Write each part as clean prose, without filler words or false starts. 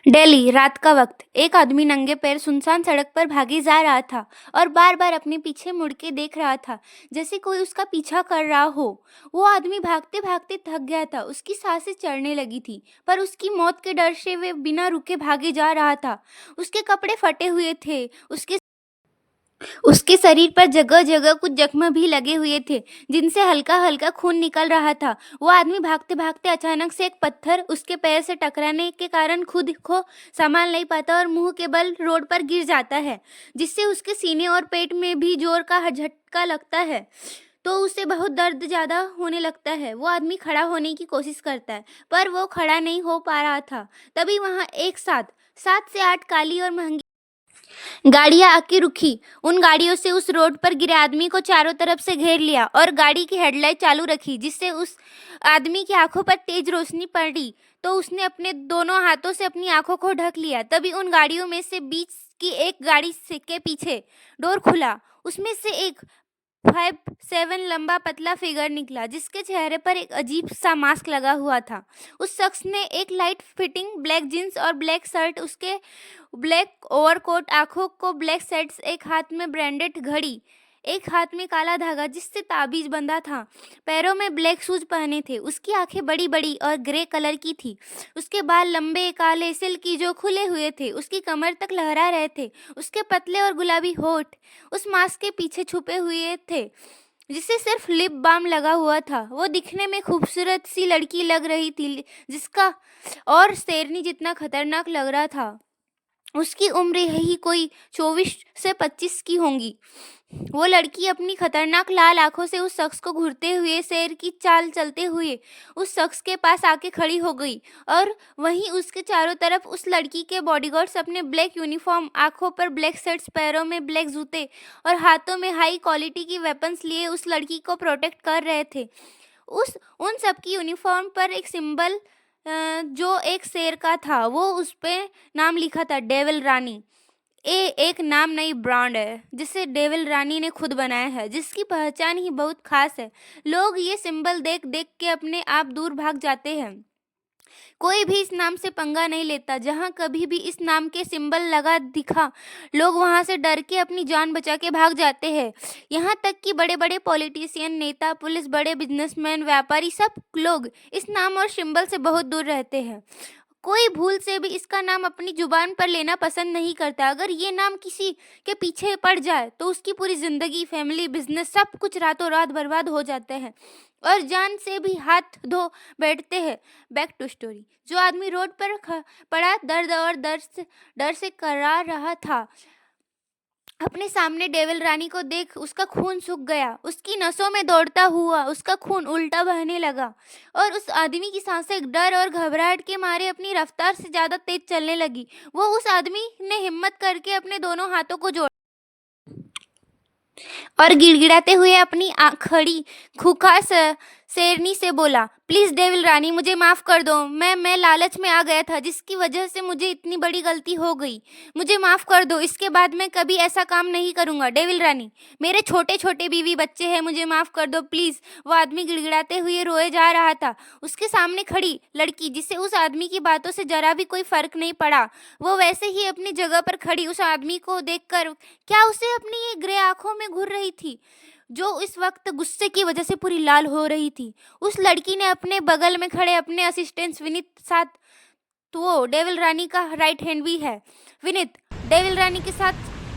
दिल्ली, रात का वक्त। एक आदमी नंगे पैर सुनसान सड़क पर भागे जा रहा था और बार बार अपने पीछे मुड़ के देख रहा था, जैसे कोई उसका पीछा कर रहा हो। वो आदमी भागते भागते थक गया था, उसकी सांसें चढ़ने लगी थी, पर उसकी मौत के डर से वे बिना रुके भागे जा रहा था। उसके कपड़े फटे हुए थे, उसके शरीर पर जगह जगह कुछ जख्म भी लगे हुए थे, जिनसे हल्का हल्का खून निकल रहा था। वो आदमी भागते भागते अचानक से एक पत्थर उसके पैर से टकराने के कारण खुद को संभाल नहीं पाता और मुंह के बल रोड पर गिर जाता है, जिससे उसके सीने और पेट में भी जोर का झटका लगता है। तो उसे बहुत दर्द ज्यादा होने लगता है। वो आदमी खड़ा होने की कोशिश करता है, पर वो खड़ा नहीं हो पा रहा था। तभी वहां एक साथ 7 से 8 काली और महंगी गाड़ियां आके रुकी। उन गाड़ियों से उस रोड पर गिरे आदमी को चारों तरफ से घेर लिया और गाड़ी की हेडलाइट चालू रखी, जिससे उस आदमी की आंखों पर तेज रोशनी पड़ी। तो उसने अपने दोनों हाथों से अपनी आंखों को ढक लिया। तभी उन गाड़ियों में से बीच की एक गाड़ी से के पीछे डोर खुला। उसमें से एक 5'7" लंबा पतला फिगर निकला, जिसके चेहरे पर एक अजीब सा मास्क लगा हुआ था। उस शख्स ने एक लाइट फिटिंग ब्लैक जींस और ब्लैक शर्ट, उसके ब्लैक ओवरकोट, आंखों को ब्लैक सेट्स, एक हाथ में ब्रांडेड घड़ी, एक हाथ में काला धागा जिससे ताबीज बंधा था, पैरों में ब्लैक शूज पहने थे। उसकी आंखें बड़ी बड़ी और ग्रे कलर की थी। उसके बाल लंबे काले सिल्की जो खुले हुए थे, उसकी कमर तक लहरा रहे थे। उसके पतले और गुलाबी होठ उस मास्क के पीछे छुपे हुए थे, जिसे सिर्फ लिप बाम लगा हुआ था। वो दिखने में खूबसूरत सी लड़की लग रही थी, जिसका और शेरनी जितना खतरनाक लग रहा था। उसकी उम्र यही कोई 24 से 25 की होंगी। वो लड़की अपनी खतरनाक लाल आंखों से उस शख्स को घूरते हुए शेर की चाल चलते हुए उस शख्स के पास आके खड़ी हो गई, और वहीं उसके चारों तरफ उस लड़की के बॉडीगार्ड्स अपने ब्लैक यूनिफॉर्म, आंखों पर ब्लैक शर्ट्स, पैरों में ब्लैक जूते और हाथों में हाई क्वालिटी की वेपन्स लिए उस लड़की को प्रोटेक्ट कर रहे थे। उस उन सबकी यूनिफॉर्म पर एक सिंबल, जो एक शेर का था, वो उस पे नाम लिखा था, डेविल रानी। ये एक नाम नहीं, ब्रांड है, जिसे डेविल रानी ने खुद बनाया है, जिसकी पहचान ही बहुत खास है। लोग ये सिंबल देख देख के अपने आप दूर भाग जाते हैं। कोई भी इस नाम से पंगा नहीं लेता। जहाँ कभी भी इस नाम के सिंबल लगा दिखा, लोग वहां से डर के अपनी जान बचा के भाग जाते हैं। यहाँ तक कि बड़े बड़े पॉलिटिशियन, नेता, पुलिस, बड़े बिजनेसमैन, व्यापारी, सब लोग इस नाम और सिंबल से बहुत दूर रहते हैं। कोई भूल से भी इसका नाम अपनी जुबान पर लेना पसंद नहीं करता। अगर ये नाम किसी के पीछे पड़ जाए तो उसकी पूरी जिंदगी, फैमिली, बिजनेस, सब कुछ रातों रात बर्बाद हो जाते हैं और जान से भी हाथ धो बैठते हैं। Back to story. जो आदमी रोड पर पड़ा दर्द और डर से कराह रहा था, अपने सामने डेविल रानी को देख उसका खून सूख गया। उसकी नसों में दौड़ता हुआ उसका खून उल्टा बहने लगा और उस आदमी की सांसें डर और घबराहट के मारे अपनी रफ्तार से ज्यादा तेज चलने लगी। वो उस आदमी ने हिम्मत करके अपने दोनों हाथों को जोड़ा और गिड़गिड़ाते हुए अपनी खड़ी खूंखार शेरनी से बोला, प्लीज डेविल रानी, मुझे माफ कर दो। मैं लालच में आ गया था, जिसकी वजह से मुझे इतनी बड़ी गलती हो गई। मुझे माफ कर दो। इसके बाद मैं कभी ऐसा काम नहीं करूंगा। डेविल रानी, मेरे छोटे छोटे बीवी बच्चे हैं, मुझे माफ कर दो प्लीज। वो आदमी गिड़गिड़ाते हुए रोए जा रहा था। उसके सामने खड़ी लड़की, जिसे उस आदमी की बातों से जरा भी कोई फर्क नहीं पड़ा, वो वैसे ही अपनी जगह पर खड़ी उस आदमी को देखकर, क्या उसे अपनी ये ग्रे आंखों में घूर रही थी, जो इस वक्त गुस्से की वजह से पूरी लाल हो रही थी। उस लड़की ने अपने बगल में खड़े अपने असिस्टेंट विनीत साथ, तो वो डेविल रानी का राइट हैंड भी है। विनीत डेविल रानी के साथ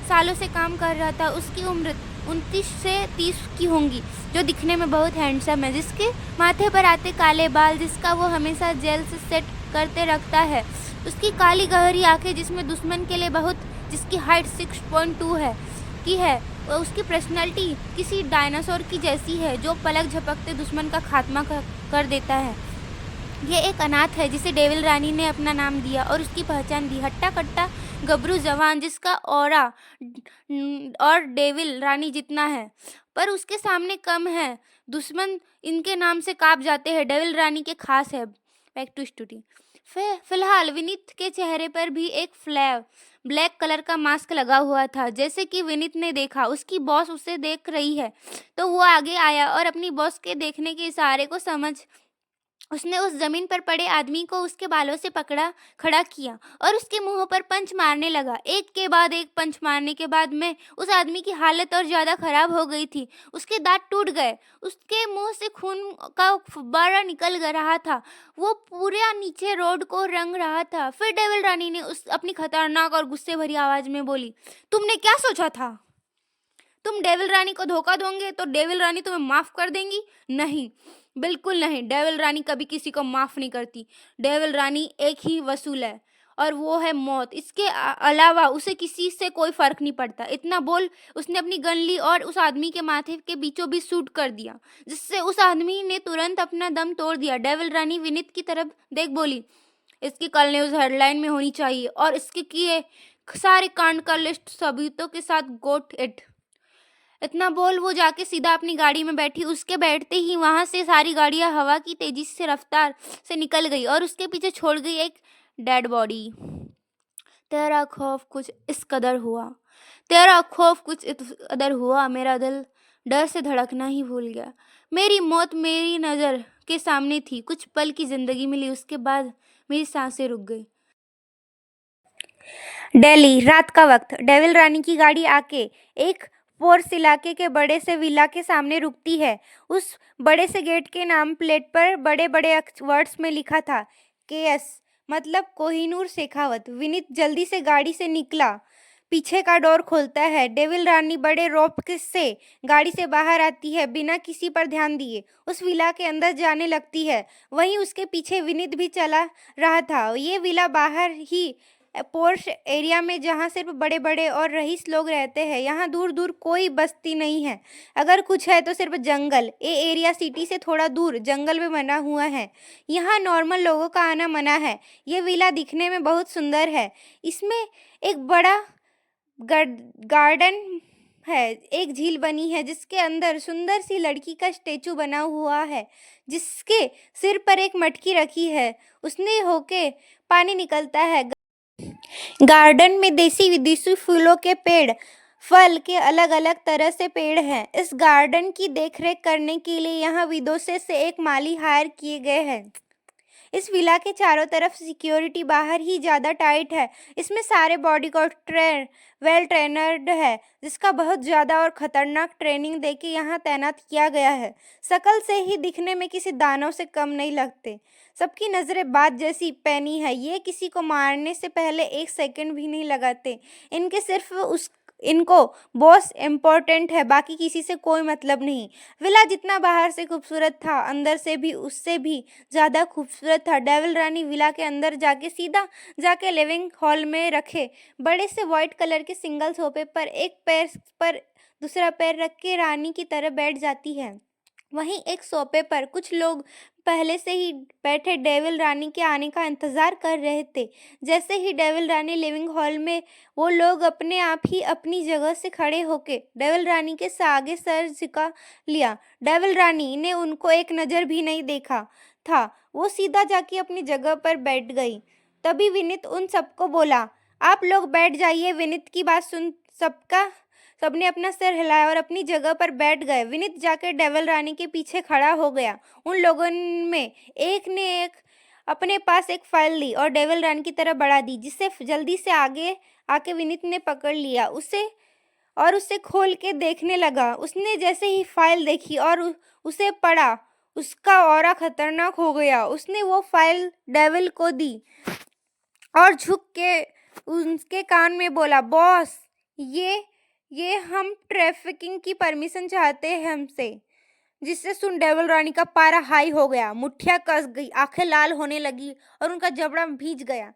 सालों से काम कर रहा था। उसकी उम्र 29 से 30 की होंगी, जो दिखने में बहुत हैंडसम है, जिसके माथे पर आते काले बाल, जिसका वो हमेशा जेल से सेट करते रखता है, उसकी काली गहरी आंखें जिसमें दुश्मन के लिए बहुत, जिसकी हाइट 6.2 है, और उसकी पर्सनालिटी किसी डायनासोर की जैसी है, जो पलक झपकते दुश्मन का खात्मा कर देता है। ये एक अनाथ है, जिसे डेविल रानी ने अपना नाम दिया और उसकी पहचान दी। हट्टा कट्टा गबरू जवान, जिसका ऑरा और डेविल रानी जितना है, पर उसके सामने कम है। दुश्मन इनके नाम से कांप जाते हैं। डेविल रानी के खास है। Back to story. फिलहाल विनीत के चेहरे पर भी एक ब्लैक कलर का मास्क लगा हुआ था। जैसे कि विनीत ने देखा उसकी बॉस उसे देख रही है, तो वो आगे आया और अपनी बॉस के देखने के इशारे को समझ उसने उस जमीन पर पड़े आदमी को उसके बालों से पकड़ा खड़ा किया और उसके मुंह पर पंच मारने लगा। एक के बाद एक पंच मारने के बाद में उस आदमी की हालत और ज्यादा खराब हो गई थी। उसके दांत टूट गए, उसके मुंह से खून का फुब्बारा निकल रहा था, वो पूरे नीचे रोड को रंग रहा था। फिर डेविल रानी ने उस अपनी खतरनाक और गुस्से भरी आवाज में बोली, तुमने क्या सोचा था? तुम डेविल रानी को धोखा दोगे तो डेविल रानी तुम्हें माफ कर देंगी? नहीं, बिल्कुल नहीं। डेविल रानी कभी किसी को माफ नहीं करती। डेविल रानी एक ही वसूल है और वो है मौत। इसके अलावा उसे किसी से कोई फर्क नहीं पड़ता। इतना बोल उसने अपनी गन ली और उस आदमी के माथे के बीचों बीच शूट कर दिया, जिससे उस आदमी ने तुरंत अपना दम तोड़ दिया। डेविल रानी विनीत की तरफ देख बोली, इसकी कल न्यूज हेडलाइन में होनी चाहिए और इसके किए सारे कांड का लिस्ट सबूतों के साथ गोट इट। इतना बोल वो जाके सीधा अपनी गाड़ी में बैठी। उसके बैठते ही वहां से सारी गाड़ियां हवा की तेजी से रफ्तार से निकल गई और उसके पीछे छोड़ गई एक डेड बॉडी। तेरा खौफ कुछ इस कदर हुआ, तेरा खौफ कुछ इस कदर हुआ, मेरा दिल डर से धड़कना ही भूल गया। मेरी मौत मेरी नज़र के सामने थी। कुछ पल की जिंदगी मिली, उसके बाद मेरी सांसें रुक गई। दिल्ली, रात का वक्त। डेविल रानी की गाड़ी आके एक पोर्स इलाके के बड़े से विला के सामने रुकती है। उस बड़े से गेट के नाम प्लेट पर बड़े बड़े वर्ड्स में लिखा था, केएस, मतलब कोहिनूर शेखावत। विनीत जल्दी से गाड़ी से निकला, पीछे का डोर खोलता है। डेविल रानी बड़े रौब से गाड़ी से बाहर आती है, बिना किसी पर ध्यान दिए उस विला के अंदर जाने लगती है। वहीं उसके पीछे विनीत भी चला रहा था। ये विला बाहर ही पोर्श एरिया में, जहाँ सिर्फ बड़े बड़े और रईस लोग रहते हैं। यहाँ दूर दूर कोई बस्ती नहीं है, अगर कुछ है तो सिर्फ जंगल। ये एरिया सिटी से थोड़ा दूर जंगल में बना हुआ है। यहाँ नॉर्मल लोगों का आना मना है। ये विला दिखने में बहुत सुंदर है। इसमें एक बड़ा गार्डन है, एक झील बनी है जिसके अंदर सुंदर सी लड़की का स्टेचू बना हुआ है, जिसके सिर पर एक मटकी रखी है, उसने होके पानी निकलता है। गार्डन में देसी विदेशी फूलों के पेड़, फल के अलग अलग तरह से पेड़ हैं। इस गार्डन की देखरेख करने के लिए यहाँ विदेशों से एक माली हायर किए गए हैं। इस विला के चारों तरफ सिक्योरिटी बाहर ही ज़्यादा टाइट है। इसमें सारे बॉडीगार्ड वेल ट्रेनर्ड है, जिसका बहुत ज़्यादा और ख़तरनाक ट्रेनिंग देके यहाँ तैनात किया गया है। शक्ल से ही दिखने में किसी दानव से कम नहीं लगते। सबकी नज़रें बात जैसी पैनी है। ये किसी को मारने से पहले एक सेकंड भी नहीं लगाते। इनको बॉस इम्पोर्टेंट है, बाकी किसी से कोई मतलब नहीं। विला जितना बाहर से खूबसूरत था, अंदर से भी उससे भी ज़्यादा खूबसूरत था। डेविल रानी विला के अंदर सीधा जाके लिविंग हॉल में रखे बड़े से व्हाइट कलर के सिंगल सोफे पर एक पैर पर दूसरा पैर रख के रानी की तरह बैठ जाती है। वहीं एक सोफे पर कुछ लोग पहले से ही बैठे डेविल रानी के आने का इंतजार कर रहे थे। जैसे ही डेविल रानी लिविंग हॉल में, वो लोग अपने आप ही अपनी जगह से खड़े होके डेविल रानी के आगे सर झुका लिया। डेविल रानी ने उनको एक नज़र भी नहीं देखा था, वो सीधा जाके अपनी जगह पर बैठ गई। तभी विनीत उन सबको बोला, आप लोग बैठ जाइए। विनीत की बात सुन सबने अपना सिर हिलाया और अपनी जगह पर बैठ गए। विनीत जाकर डेविल रानी के पीछे खड़ा हो गया। उन लोगों में एक ने अपने पास एक फाइल ली और डेविल रानी की तरफ बढ़ा दी, जिसे जल्दी से आगे आके विनीत ने पकड़ लिया उसे खोल के देखने लगा। उसने जैसे ही फाइल देखी और उसे पढ़ा, उसका ऑरा खतरनाक हो गया। उसने वो फाइल डेविल को दी और झुक के उसके कान में बोला, बॉस, ये हम ट्रैफिकिंग की परमिशन चाहते हैं हमसे। जिससे सुन डेविल रानी का पारा हाई हो गया, मुठ्ठियां कस गई, आंखें लाल होने लगी और उनका जबड़ा भीज गया।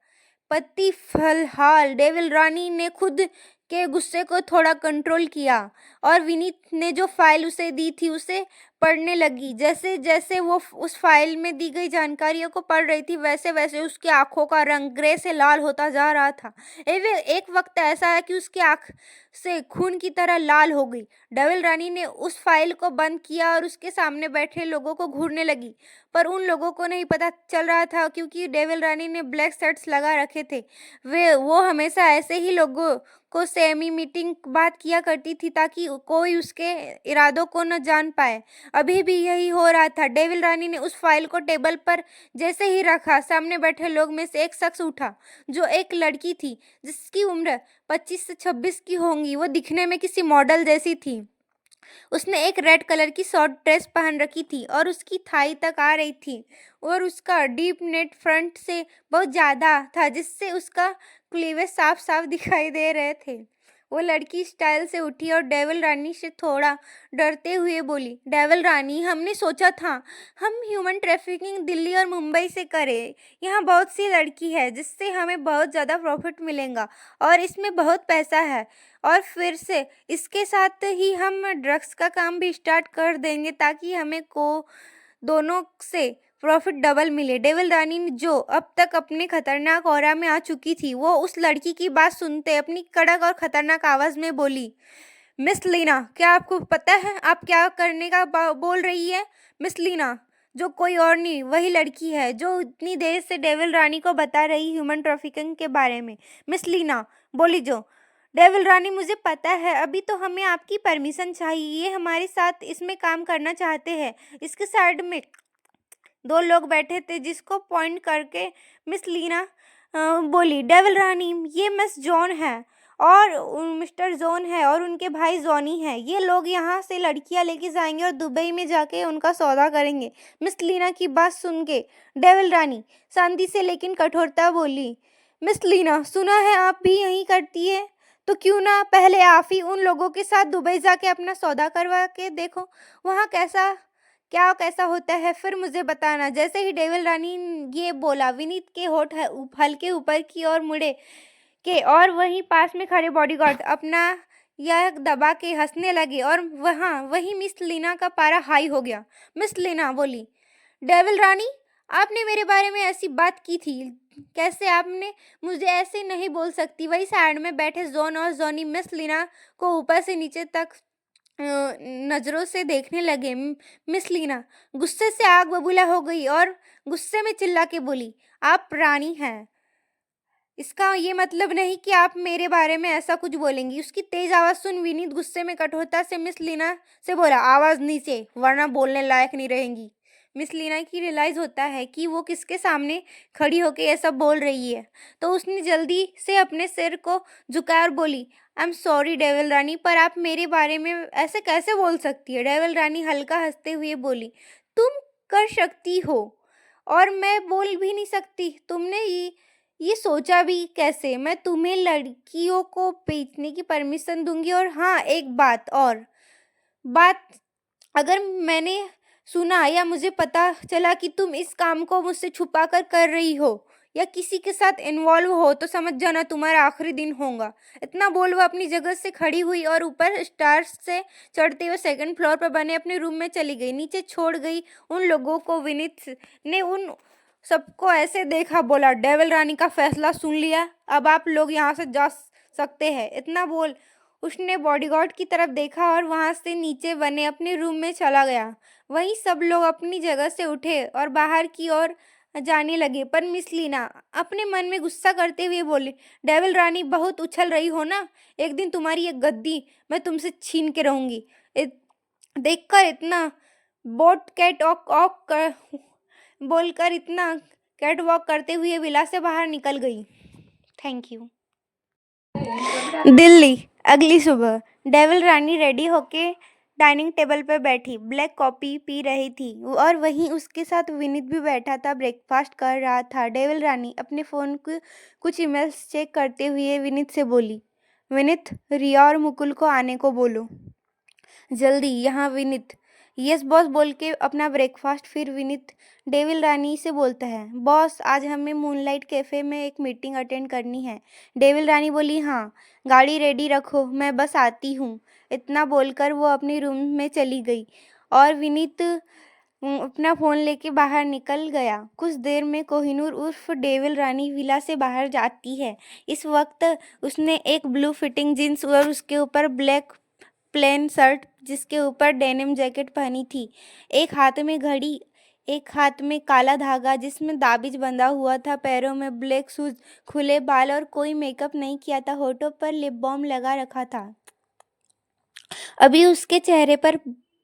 पति फिलहाल डेविल रानी ने खुद के गुस्से को थोड़ा कंट्रोल किया और विनीत ने जो फाइल उसे दी थी उसे पढ़ने लगी। जैसे जैसे वो उस फाइल में दी गई जानकारियों को पढ़ रही थी, वैसे वैसे उसकी आंखों का रंग ग्रे से लाल होता जा रहा था। एक वक्त ऐसा है कि उसकी आंख से खून की तरह लाल हो गई। डेविल रानी ने उस फाइल को बंद किया और उसके सामने बैठे लोगों को घूरने लगी, पर उन लोगों को नहीं पता चल रहा था क्योंकि डेविल रानी ने ब्लैक शर्ट्स लगा रखे थे। वो हमेशा ऐसे ही लोगों को सेमी मीटिंग बात किया करती थी ताकि कोई उसके इरादों को न जान पाए। अभी भी यही हो रहा था। डेविल रानी ने उस फाइल को टेबल पर जैसे ही रखा, सामने बैठे लोग में से एक शख्स उठा, जो एक लड़की थी जिसकी उम्र 25 से 26 की होंगी। वो दिखने में किसी मॉडल जैसी थी। उसने एक रेड कलर की शॉर्ट ड्रेस पहन रखी थी और उसकी थाई तक आ रही थी, और उसका डीप नेट फ्रंट से बहुत ज़्यादा था, जिससे उसका क्लीवेज साफ साफ दिखाई दे रहे थे। वो लड़की स्टाइल से उठी और डेविल रानी से थोड़ा डरते हुए बोली, डेविल रानी, हमने सोचा था हम ह्यूमन ट्रैफिकिंग दिल्ली और मुंबई से करें। यहाँ बहुत सी लड़की है जिससे हमें बहुत ज़्यादा प्रॉफिट मिलेगा और इसमें बहुत पैसा है। और फिर से इसके साथ ही हम ड्रग्स का काम भी स्टार्ट कर देंगे ताकि हमें को दोनों से प्रॉफिट डबल मिले। डेविल रानी जो अब तक अपने खतरनाक ऑरा में आ चुकी थी, वो उस लड़की की बात सुनते अपनी कड़क और खतरनाक आवाज में बोली, मिस लीना, क्या आपको पता है आप क्या करने का बोल रही है? मिस लीना, जो कोई और नहीं, वही लड़की है जो इतनी देर से डेविल रानी को बता रही ह्यूमन ट्रैफिकिंग के बारे में। मिस लीना बोली, जो डेविल रानी, मुझे पता है, अभी तो हमें आपकी परमिशन चाहिए। ये हमारे साथ इसमें काम करना चाहते हैं। इसके साइड में दो लोग बैठे थे जिसको पॉइंट करके मिस लीना बोली, डेविल रानी, ये मिस जॉन है और मिस्टर जॉन है और उनके भाई जॉनी है। ये लोग यहाँ से लड़कियाँ लेके जाएंगे और दुबई में जाके उनका सौदा करेंगे। मिस लीना की बात सुन के डेविल रानी शांति से लेकिन कठोरता बोली, मिस लीना, सुना है आप भी यही करती है, तो क्यों ना पहले आप ही उन लोगों के साथ दुबई जाके अपना सौदा करवा के देखो, वहाँ कैसा होता है, फिर मुझे बताना। जैसे ही डेविल रानी ये बोला, विनीत के होठ हल्के ऊपर की ओर मुड़े के और वहीं पास में खड़े बॉडीगार्ड अपना यह दबा के हंसने लगे और वहीं मिस लीना का पारा हाई हो गया। मिस लीना बोली, डेविल रानी, आपने मेरे बारे में ऐसी बात की थी, कैसे आपने मुझे ऐसे नहीं बोल सकती। वही साइड में बैठे जॉन और जॉनी मिस लीना को ऊपर से नीचे तक नजरों से देखने लगे। मिस लीना गुस्से से आग बबूला हो गई और गुस्से में चिल्ला के बोली, आप रानी हैं, इसका ये मतलब नहीं कि आप मेरे बारे में ऐसा कुछ बोलेंगी। उसकी तेज आवाज सुन विनीत गुस्से में कठोरता से मिस लीना से बोला, आवाज नीचे, वरना बोलने लायक नहीं रहेंगी। मिस लीना की रियलाइज होता है कि वो किसके सामने खड़ी होकर ये सब बोल रही है, तो उसने जल्दी से अपने सिर को झुकाया और बोली, आई एम सॉरी डेविल रानी, पर आप मेरे बारे में ऐसे कैसे बोल सकती है? डेविल रानी हल्का हंसते हुए बोली, तुम कर सकती हो और मैं बोल भी नहीं सकती। तुमने ये सोचा भी कैसे? मैं तुम्हें लड़कियों को बेचने की परमिशन दूंगी? और हाँ, एक बात, अगर मैंने सुना या मुझे पता चला कि तुम इस काम को मुझसे छुपा कर रही हो या किसी के साथ इन्वॉल्व हो, तो समझ जाना तुम्हारा आखिरी दिन होगा। इतना बोल वो अपनी जगह से खड़ी हुई और ऊपर स्टार्स से चढ़ते हुए सेकंड फ्लोर पर बने अपने रूम में चली गई। नीचे छोड़ गई उन लोगों को। विनीत ने उन सबको ऐसे देखा, बोला, डेविल रानी का फैसला सुन लिया, अब आप लोग यहाँ से जा सकते हैं। इतना बोल उसने बॉडीगार्ड की तरफ देखा और वहां से नीचे बने अपने रूम में चला गया। वहीं सब लोग अपनी जगह से उठे और बाहर की ओर जाने लगे, पर मिस लीना अपने मन में गुस्सा करते हुए बोली, डेविल रानी, बहुत उछल रही हो ना, एक दिन तुम्हारी ये गद्दी मैं तुमसे छीन के रहूंगी। देखकर इतना बोट कैट ऑक कर बोलकर इतना कैट वॉक करते हुए विला से बाहर निकल गई। Thank you. दिल्ली, अगली सुबह डेविल रानी रेडी होके डाइनिंग टेबल पर बैठी ब्लैक कॉफ़ी पी रही थी और वहीं उसके साथ विनीत भी बैठा था, ब्रेकफास्ट कर रहा था। डेविल रानी अपने फ़ोन को कुछ ईमेल्स चेक करते हुए विनीत से बोली, विनीत, रिया और मुकुल को आने को बोलो जल्दी यहाँ। विनीत यस बॉस बोल के अपना ब्रेकफास्ट फिर विनीत डेविल रानी से बोलता है, बॉस, आज हमें मूनलाइट कैफ़े में एक मीटिंग अटेंड करनी है। डेविल रानी बोली, हाँ, गाड़ी रेडी रखो, मैं बस आती हूँ। इतना बोलकर वो अपने रूम में चली गई और विनीत अपना फ़ोन लेके बाहर निकल गया। कुछ देर में कोहिनूर उर्फ डेविल रानी विला से बाहर जाती है। इस वक्त उसने एक ब्लू फिटिंग जीन्स और उसके ऊपर ब्लैक प्लेन शर्ट जिसके ऊपर डेनिम जैकेट पहनी थी। एक हाथ में घड़ी, एक हाथ में काला धागा जिसमें दाबिज बंधा हुआ था, पैरों में ब्लैक शूज, खुले बाल और कोई मेकअप नहीं किया था, होठों पर लिप बाम लगा रखा था। अभी उसके चेहरे पर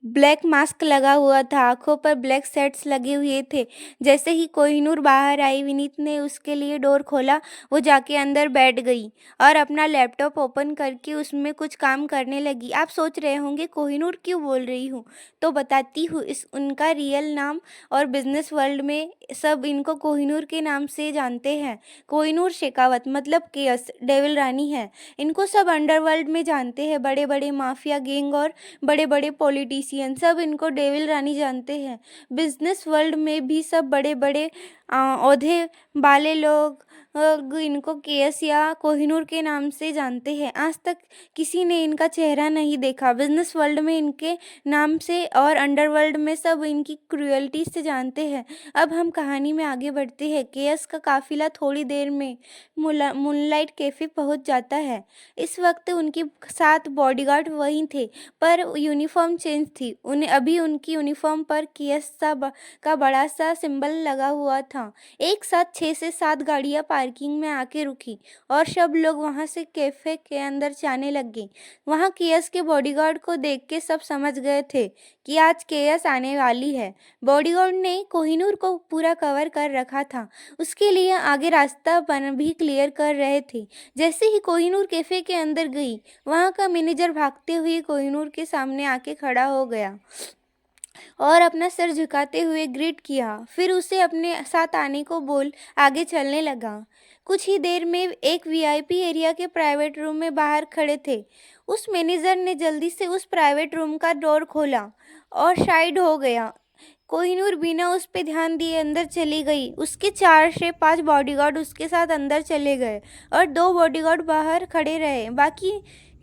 ब्लैक मास्क लगा हुआ था, आंखों पर ब्लैक सेट्स लगे हुए थे। जैसे ही कोहिनूर बाहर आई, विनीत ने उसके लिए डोर खोला। वो जाके अंदर बैठ गई और अपना लैपटॉप ओपन करके उसमें कुछ काम करने लगी। आप सोच रहे होंगे कोहिनूर क्यों बोल रही हूँ, तो बताती हूँ। इस उनका रियल नाम और बिजनेस वर्ल्ड में सब इनको कोहिनूर के नाम से जानते हैं। कोहिनूर शेखावत मतलब केएस डेविल रानी है। इनको सब अंडरवर्ल्ड में जानते हैं। बड़े बड़े माफिया गैंग और बड़े बड़े पॉलिटिशियन सब इनको डेविल रानी जानते हैं। बिजनेस वर्ल्ड में भी सब बड़े बड़े ओहदे वाले लोग इनको केएस या कोहिनूर के नाम से जानते हैं। आज तक किसी ने इनका चेहरा नहीं देखा। बिजनेस वर्ल्ड में इनके नाम से और अंडरवर्ल्ड में सब इनकी क्रूएल्टी से जानते हैं। अब हम कहानी में आगे बढ़ते हैं। केएस का काफिला थोड़ी देर में मूनलाइट कैफे पहुंच जाता है। इस वक्त उनके साथ बॉडीगार्ड वहीं थे, पर यूनिफॉर्म चेंज थी। उन्हें अभी उनकी यूनिफॉर्म पर का बड़ा सा सिंबल लगा हुआ था। एक साथ 6 से 7 गाड़ियां पार्किंग में आके रुकी और सब लोग वहां से कैफे के अंदर जाने लगे। वहां केएस के बॉडीगार्ड को देख के सब समझ गए थे कि आज केएस आने वाली है। बॉडीगार्ड ने कोहिनूर को पूरा कवर कर रखा था, उसके लिए आगे रास्ता भी क्लियर कर रहे थे। जैसे ही कोहिनूर कैफे के अंदर गई, वहां का मैनेजर भागते हुए कोहिनूर के सामने आके खड़ा हो गया और अपना सिर झुकाते हुए ग्रीट किया। फिर उसे अपने साथ आने को बोल आगे चलने लगा। कुछ ही देर में एक वीआईपी एरिया के प्राइवेट रूम में बाहर खड़े थे। उस मैनेजर ने जल्दी से उस प्राइवेट रूम का डोर खोला और साइड हो गया। कोहिनूर बिना उस पे ध्यान दिए अंदर चली गई। उसके 4 से 5 बॉडीगार्ड उसके साथ अंदर चले गए और 2 बॉडीगार्ड बाहर खड़े रहे। बाकी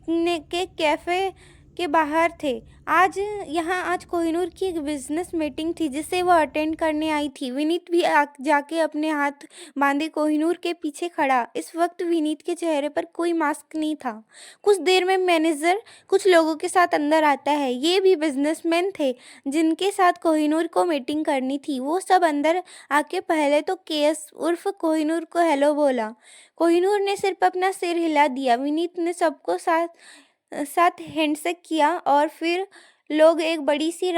ने के कैफे के बाहर थे। आज कोहिनूर की एक बिजनेस मीटिंग थी जिसे वो अटेंड करने आई थी। विनीत भी जाके अपने हाथ बांधे कोहिनूर के पीछे खड़ा। इस वक्त विनीत के चेहरे पर कोई मास्क नहीं था। कुछ देर में मैनेजर कुछ लोगों के साथ अंदर आता है। ये भी बिजनेसमैन थे जिनके साथ कोहिनूर को मीटिंग करनी थी। वो सब अंदर आके पहले तो केएस उर्फ कोहिनूर को हेलो बोला। कोहिनूर ने सिर्फ अपना सिर हिला दिया। विनीत ने सबको साथ साथ हैंडशेक किया और फिर लोग एक बड़ी सी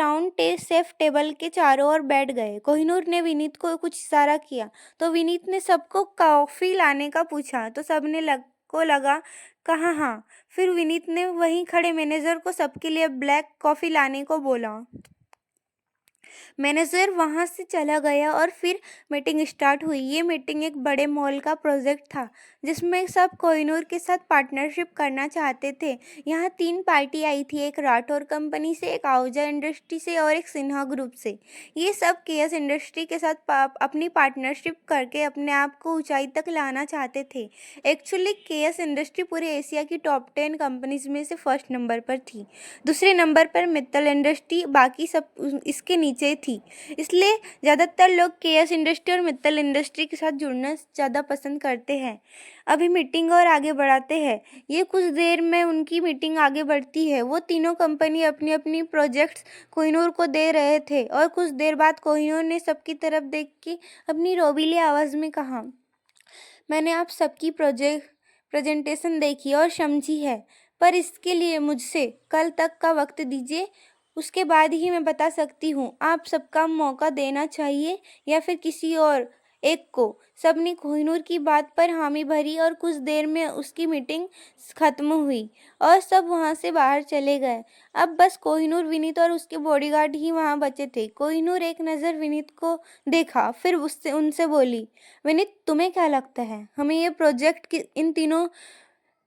सेफ टेबल के चारों ओर बैठ गए। कोहिनूर ने विनीत को कुछ इशारा किया तो विनीत ने सबको कॉफी लाने का पूछा तो सबने को लगा कहा हाँ। फिर विनीत ने वहीं खड़े मैनेजर को सबके लिए ब्लैक कॉफी लाने को बोला। मैनेजर वहां से चला गया और फिर मीटिंग स्टार्ट हुई। ये मीटिंग एक बड़े मॉल का प्रोजेक्ट था जिसमें सब कोहिनूर के साथ पार्टनरशिप करना चाहते थे। यहाँ 3 पार्टी आई थी, एक राठौर कंपनी से, एक आहूजा इंडस्ट्री से और एक सिन्हा ग्रुप से। ये सब केएस इंडस्ट्री के साथ अपनी पार्टनरशिप करके अपने आप को ऊंचाई तक लाना चाहते थे। एक्चुअली केएस इंडस्ट्री पूरे एशिया की टॉप 10 कंपनीज में से फर्स्ट नंबर पर थी। दूसरे नंबर पर मित्तल इंडस्ट्री, बाकी सब इसके नीचे थी। इसलिए ज़्यादातर लोग केएस इंडस्ट्री और मित्तल इंडस्ट्री के साथ जुड़ना ज़्यादा पसंद करते हैं। अभी मीटिंग और आगे बढ़ाते हैं। ये कुछ देर में उनकी मीटिंग आगे बढ़ती है। वो तीनों कंपनी अपनी अपनी प्रोजेक्ट्स कोहिनूर को दे रहे थे और कुछ देर बाद कोहिनूर ने सबकी तरफ देख के अपनी रोबीली आवाज़ में कहा, मैंने आप सबकी प्रेजेंटेशन देखी और समझी है, पर इसके लिए मुझसे कल तक का वक्त दीजिए। उसके बाद ही मैं बता सकती हूँ आप सबका मौका देना चाहिए या फिर किसी और एक को। सबने कोहिनूर की बात पर हामी भरी और कुछ देर में उसकी मीटिंग खत्म हुई और सब वहाँ से बाहर चले गए। अब बस कोहिनूर, विनीत और उसके बॉडीगार्ड ही वहाँ बचे थे। कोहिनूर एक नज़र विनीत को देखा, फिर उससे उनसे बोली, विनीत तुम्हें क्या लगता है हमें ये प्रोजेक्ट इन तीनों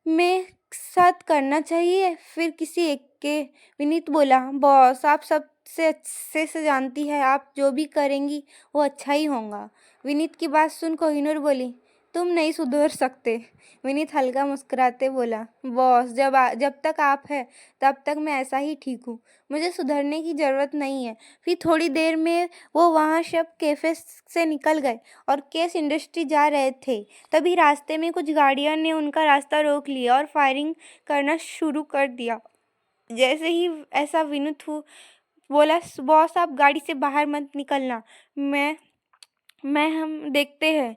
में साथ करना चाहिए फिर किसी एक के? विनीत बोला, बॉस आप सबसे अच्छे से जानती है, आप जो भी करेंगी वो अच्छा ही होगा। विनीत की बात सुन कोहिनूर बोली, तुम नहीं सुधर सकते। विनीत हल्का मुस्कुराते बोला, बॉस जब तक आप हैं तब तक मैं ऐसा ही ठीक हूँ, मुझे सुधरने की ज़रूरत नहीं है। फिर थोड़ी देर में वो वहाँ सब कैफे से निकल गए और केस इंडस्ट्री जा रहे थे। तभी रास्ते में कुछ गाड़ियों ने उनका रास्ता रोक लिया और फायरिंग करना शुरू कर दिया। जैसे ही ऐसा विनीत बोला, बॉस आप गाड़ी से बाहर मत निकलना, मैं हम देखते हैं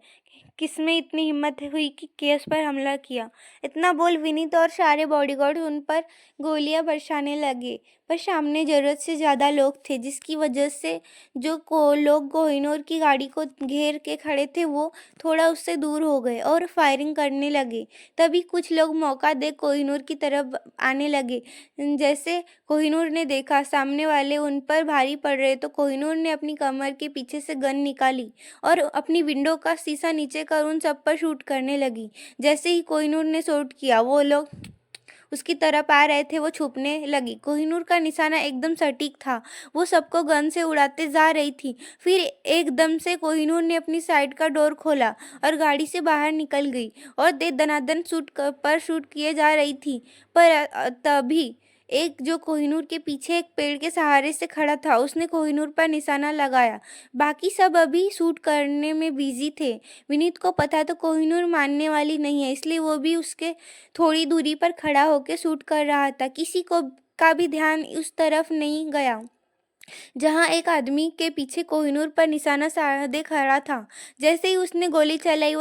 किसमें इतनी हिम्मत हुई कि केस पर हमला किया। इतना बोल विनीत और सारे बॉडीगार्ड उन पर गोलियां बरसाने लगे, पर सामने ज़रूरत से ज़्यादा लोग थे, जिसकी वजह से जो को लोग कोहिनूर की गाड़ी को घेर के खड़े थे वो थोड़ा उससे दूर हो गए और फायरिंग करने लगे। तभी कुछ लोग मौका देख कोहिनूर की तरफ आने लगे। जैसे कोहिनूर ने देखा सामने वाले उन पर भारी पड़ रहे, तो कोहिनूर ने अपनी कमर के पीछे से गन निकाली और अपनी विंडो का शीशा नीचे कर उन सब पर शूट करने लगी। जैसे ही कोहिनूर ने शूट किया, वो लोग उसकी तरफ आ रहे थे, वो छुपने लगी। कोहिनूर का निशाना एकदम सटीक था, वो सबको गन से उड़ाते जा रही थी। फिर एकदम से कोहिनूर ने अपनी साइड का डोर खोला और गाड़ी से बाहर निकल गई और दे दनादन शूट किए जा रही थी। पर तभी एक जो कोहिनूर के पीछे एक पेड़ के सहारे से खड़ा था, उसने कोहिनूर पर निशाना लगाया। बाकी सब अभी शूट करने में बिजी थे। विनीत को पता तो कोहिनूर मानने वाली नहीं है, इसलिए वो भी उसके थोड़ी दूरी पर खड़ा होकर शूट कर रहा था। किसी को का भी ध्यान उस तरफ नहीं गया जहां एक आदमी के पीछे कोहिनूर पर निशाना साधे खड़ा था। जैसे ही उसने गोली चलाई,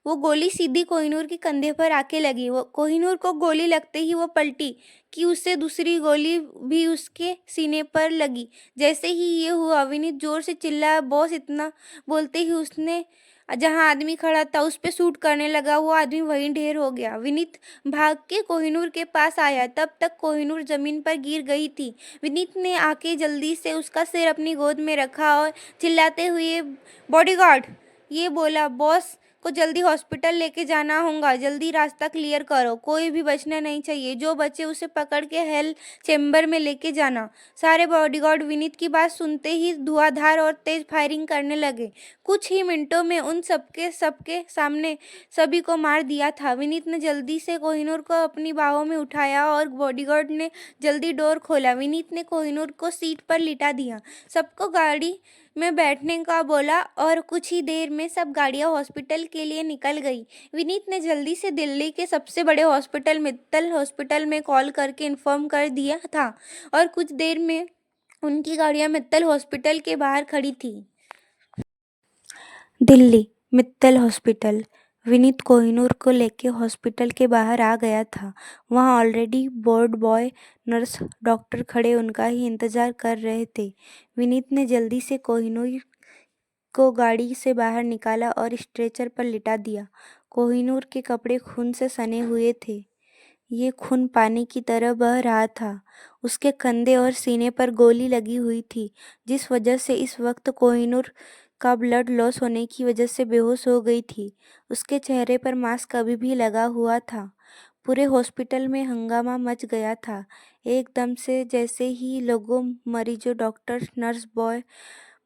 वो गोली सीधी कोहिनूर के कंधे पर आके लगी। वो कोहिनूर को गोली लगते ही वो पलटी कि उससे दूसरी गोली भी उसके सीने पर लगी। जैसे ही ये हुआ, विनीत जोर से चिल्लाया, बॉस! इतना बोलते ही उसने जहां आदमी खड़ा था उस पे शूट करने लगा। वो आदमी वहीं ढेर हो गया। विनीत भाग के कोहिनूर के पास आया, तब तक कोहिनूर जमीन पर गिर गई थी। विनीत ने आके जल्दी से उसका सिर अपनी गोद में रखा और चिल्लाते हुए बॉडीगार्ड ये बोला, बॉस को जल्दी हॉस्पिटल लेके जाना होगा, जल्दी रास्ता क्लियर करो, कोई भी बचना नहीं चाहिए, जो बचे उसे पकड़ के हेल्थ चेम्बर में लेके जाना। सारे बॉडीगार्ड विनीत की बात सुनते ही धुआंधार और तेज फायरिंग करने लगे। कुछ ही मिनटों में उन सबके सामने सभी को मार दिया था। विनीत ने जल्दी से कोहिनूर को अपनी बाहों में उठाया और बॉडीगार्ड ने जल्दी डोर खोला। विनीत ने कोहिनूर को सीट पर लिटा दिया, सबको गाड़ी में बैठने का बोला और कुछ ही देर में सब गाड़ियां हॉस्पिटल के लिए निकल गई। विनीत ने जल्दी से दिल्ली के सबसे बड़े हॉस्पिटल मित्तल हॉस्पिटल में कॉल करके इन्फॉर्म कर दिया था और कुछ देर में उनकी गाड़ियां मित्तल हॉस्पिटल के बाहर खड़ी थी। दिल्ली मित्तल हॉस्पिटल। विनीत कोहिनूर को लेके हॉस्पिटल के बाहर आ गया था। वहाँ already ward boy, nurse, doctor खड़े उनका ही इंतजार कर रहे थे। विनीत ने जल्दी से कोहिनूर को गाड़ी से बाहर निकाला और स्ट्रेचर पर लिटा दिया। कोहिनूर के कपड़े खून से सने हुए थे। ये खून पानी की तरह बह रहा था। उसके कंधे और सीने पर गोली लगी हुई थी, जिस वजह से इस वक्त कोहिनूर का ब्लड लॉस होने की वजह से बेहोश हो गई थी। उसके चेहरे पर मास्क अभी भी लगा हुआ था। पूरे हॉस्पिटल में हंगामा मच गया था। एकदम से जैसे ही लोगों, मरीजों, डॉक्टर, नर्स,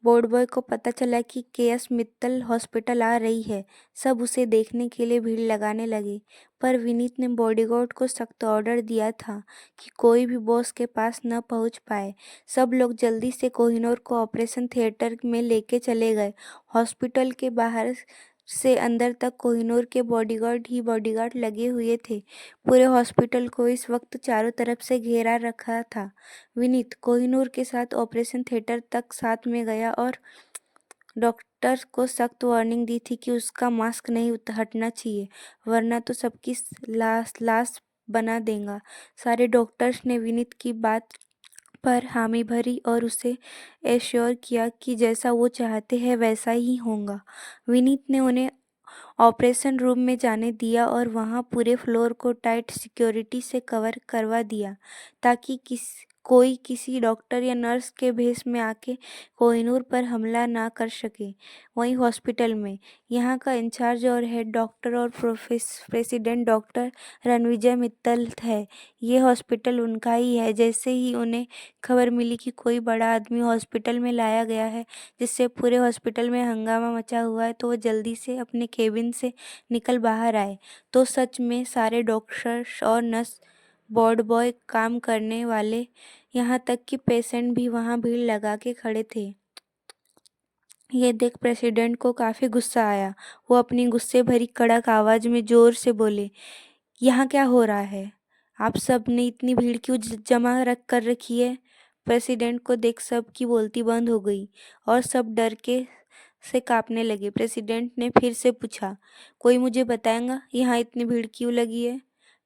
वार्ड बॉय को पता चला कि केएस मित्तल हॉस्पिटल आ रही है, सब उसे देखने के लिए भीड़ लगाने लगे। पर विनीत ने बॉडीगार्ड को सख्त ऑर्डर दिया था कि कोई भी बॉस के पास न पहुंच पाए। सब लोग जल्दी से कोहिनूर को ऑपरेशन थिएटर में लेके चले गए। हॉस्पिटल के बाहर से अंदर तक कोहिनूर के बॉडीगार्ड ही बॉडीगार्ड लगे हुए थे। पूरे हॉस्पिटल को इस वक्त चारों तरफ से घेरा रखा था। विनीत कोहिनूर के साथ ऑपरेशन थिएटर तक साथ में गया और डॉक्टर को सख्त वार्निंग दी थी कि उसका मास्क नहीं हटना चाहिए, वरना तो सबकी लाश बना देगा। सारे डॉक्टर्स ने विनीत की बात पर हामी भरी और उसे एश्योर किया कि जैसा वो चाहते हैं वैसा ही होगा। विनीत ने उन्हें ऑपरेशन रूम में जाने दिया और वहाँ पूरे फ्लोर को टाइट सिक्योरिटी से कवर करवा दिया, ताकि कोई किसी डॉक्टर या नर्स के भेष में आके कोहिनूर पर हमला ना कर सके। वहीं हॉस्पिटल में यहाँ का इंचार्ज और हेड डॉक्टर और प्रेसिडेंट डॉक्टर रणविजय मित्तल है। ये हॉस्पिटल उनका ही है। जैसे ही उन्हें खबर मिली कि कोई बड़ा आदमी हॉस्पिटल में लाया गया है, जिससे पूरे हॉस्पिटल में हंगामा मचा हुआ है, तो वो जल्दी से अपने केबिन से निकल बाहर आए। तो सच में सारे डॉक्टर्स और नर्स, वार्ड बॉय, काम करने वाले, यहाँ तक कि पेशेंट भी वहाँ भीड़ लगा के खड़े थे। ये देख प्रेसिडेंट को काफ़ी गुस्सा आया। वो अपनी गुस्से भरी कड़क आवाज़ में ज़ोर से बोले, यहाँ क्या हो रहा है? आप सब ने इतनी भीड़ क्यों जमा कर रखी है? प्रेसिडेंट को देख सब की बोलती बंद हो गई और सब डर के से कांपने लगे। प्रेसिडेंट ने फिर से पूछा, कोई मुझे बताएगा यहाँ इतनी भीड़ क्यों लगी है?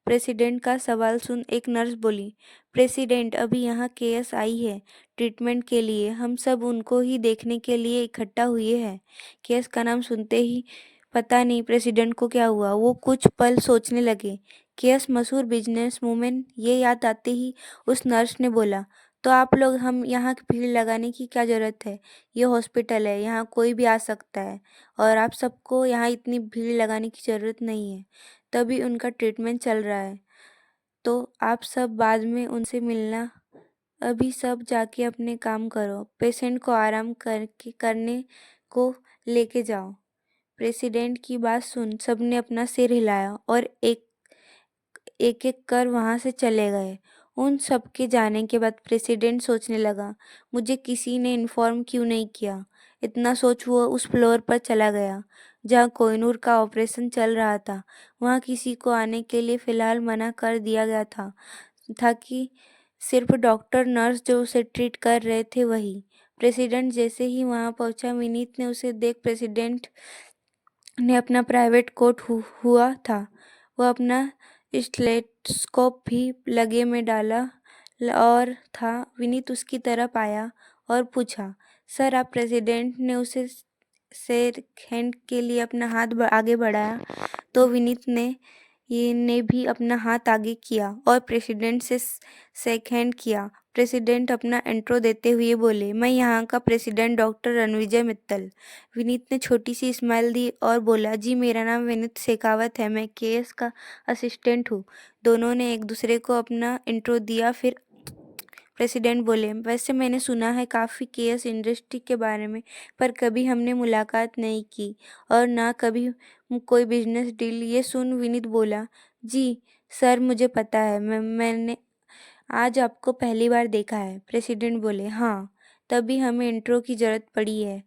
प्रेसिडेंट का सवाल सुन एक नर्स बोली, प्रेसिडेंट अभी यहाँ केएस आई है ट्रीटमेंट के लिए, हम सब उनको ही देखने के लिए इकट्ठा हुए हैं। केएस का नाम सुनते ही पता नहीं प्रेसिडेंट को क्या हुआ, वो कुछ पल सोचने लगे। केएस मशहूर बिजनेस वूमेन, ये याद आते ही उस नर्स ने बोला, तो आप लोग हम यहाँ की भीड़ लगाने की क्या ज़रूरत है, ये हॉस्पिटल है, यहाँ कोई भी आ सकता है और आप सबको यहाँ इतनी भीड़ लगाने की ज़रूरत नहीं है, तभी उनका ट्रीटमेंट चल रहा है, तो आप सब बाद में उनसे मिलना, अभी सब जाके अपने काम करो, पेशेंट को आराम करने को लेके जाओ। प्रेसिडेंट की बात सुन सबने अपना सिर हिलाया और एक एक एक कर वहां से चले गए। उन सबके जाने के बाद प्रेसिडेंट सोचने लगा, मुझे किसी ने इन्फॉर्म क्यों नहीं किया। इतना सोच वो उस फ्लोर पर चला गया जहाँ कोहिनूर का ऑपरेशन चल रहा था। वहाँ किसी को आने के लिए फिलहाल मना कर दिया गया था कि सिर्फ डॉक्टर नर्स जो उसे ट्रीट कर रहे थे वही। प्रेसिडेंट जैसे ही वहाँ पहुंचा, विनीत ने उसे देख प्रेसिडेंट ने अपना प्राइवेट कोट हुआ था, वह अपना स्टेथोस्कोप भी लगे में डाला और था। विनीत उसकी तरफ आया और पूछा, सर आप प्रेसिडेंट ने उसे शेक हैंड के लिए अपना हाथ आगे बढ़ाया तो विनीत ने भी अपना हाथ आगे किया और प्रेसिडेंट से शेक हैंड किया। प्रेसिडेंट अपना इंट्रो देते हुए बोले, मैं यहाँ का प्रेसिडेंट डॉक्टर रणविजय मित्तल। विनीत ने छोटी सी स्माइल दी और बोला, जी मेरा नाम विनीत शेखावत है, मैं केएस का असिस्टेंट हूँ। दोनों ने एक दूसरे को अपना इंट्रो दिया। फिर प्रेसिडेंट बोले, वैसे मैंने सुना है काफ़ी केएस इंडस्ट्री के बारे में, पर कभी हमने मुलाकात नहीं की और ना कभी कोई बिजनेस डील। ये सुन विनीत बोला, जी सर मुझे पता है, मैंने आज आपको पहली बार देखा है। प्रेसिडेंट बोले, हाँ तभी हमें इंट्रो की ज़रूरत पड़ी है।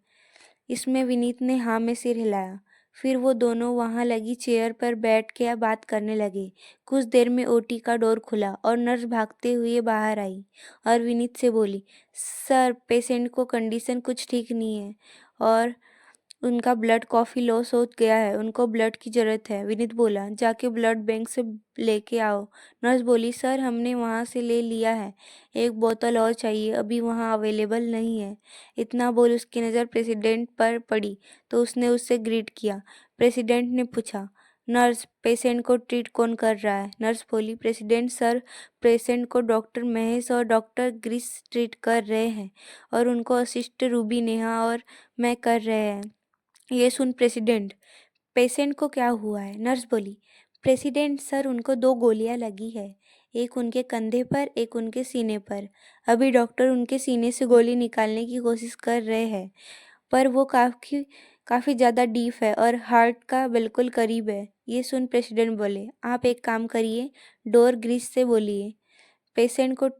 इसमें विनीत ने हाँ में सिर हिलाया। फिर वो दोनों वहाँ लगी चेयर पर बैठ के बात करने लगे। कुछ देर में ओटी का डोर खुला और नर्स भागते हुए बाहर आई और विनीत से बोली, सर पेशेंट को कंडीशन कुछ ठीक नहीं है और उनका ब्लड काफ़ी लॉस हो गया है, उनको ब्लड की ज़रूरत है। विनीत बोला, जाके ब्लड बैंक से लेके आओ। नर्स बोली, सर हमने वहाँ से ले लिया है, एक बोतल और चाहिए, अभी वहाँ अवेलेबल नहीं है। इतना बोल उसकी नज़र प्रेसिडेंट पर पड़ी तो उसने उससे ग्रीट किया। प्रेसिडेंट ने पूछा, नर्स पेशेंट को ट्रीट कौन कर रहा है। नर्स बोली, प्रेसिडेंट सर पेशेंट को डॉक्टर महेश और डॉक्टर ग्रीस ट्रीट कर रहे हैं और उनको असिस्ट रूबी नेहा और मैं कर रहे हैं। ये सुन प्रेसिडेंट, पेशेंट को क्या हुआ है। नर्स बोली, प्रेसिडेंट सर उनको 2 गोलियां लगी है, एक उनके कंधे पर एक उनके सीने पर। अभी डॉक्टर उनके सीने से गोली निकालने की कोशिश कर रहे हैं, पर वो काफ़ी ज़्यादा डीप है और हार्ट का बिल्कुल करीब है। ये सुन प्रेसिडेंट बोले, आप एक काम करिए, डोर ग्रीस से बोलिए पेशेंट को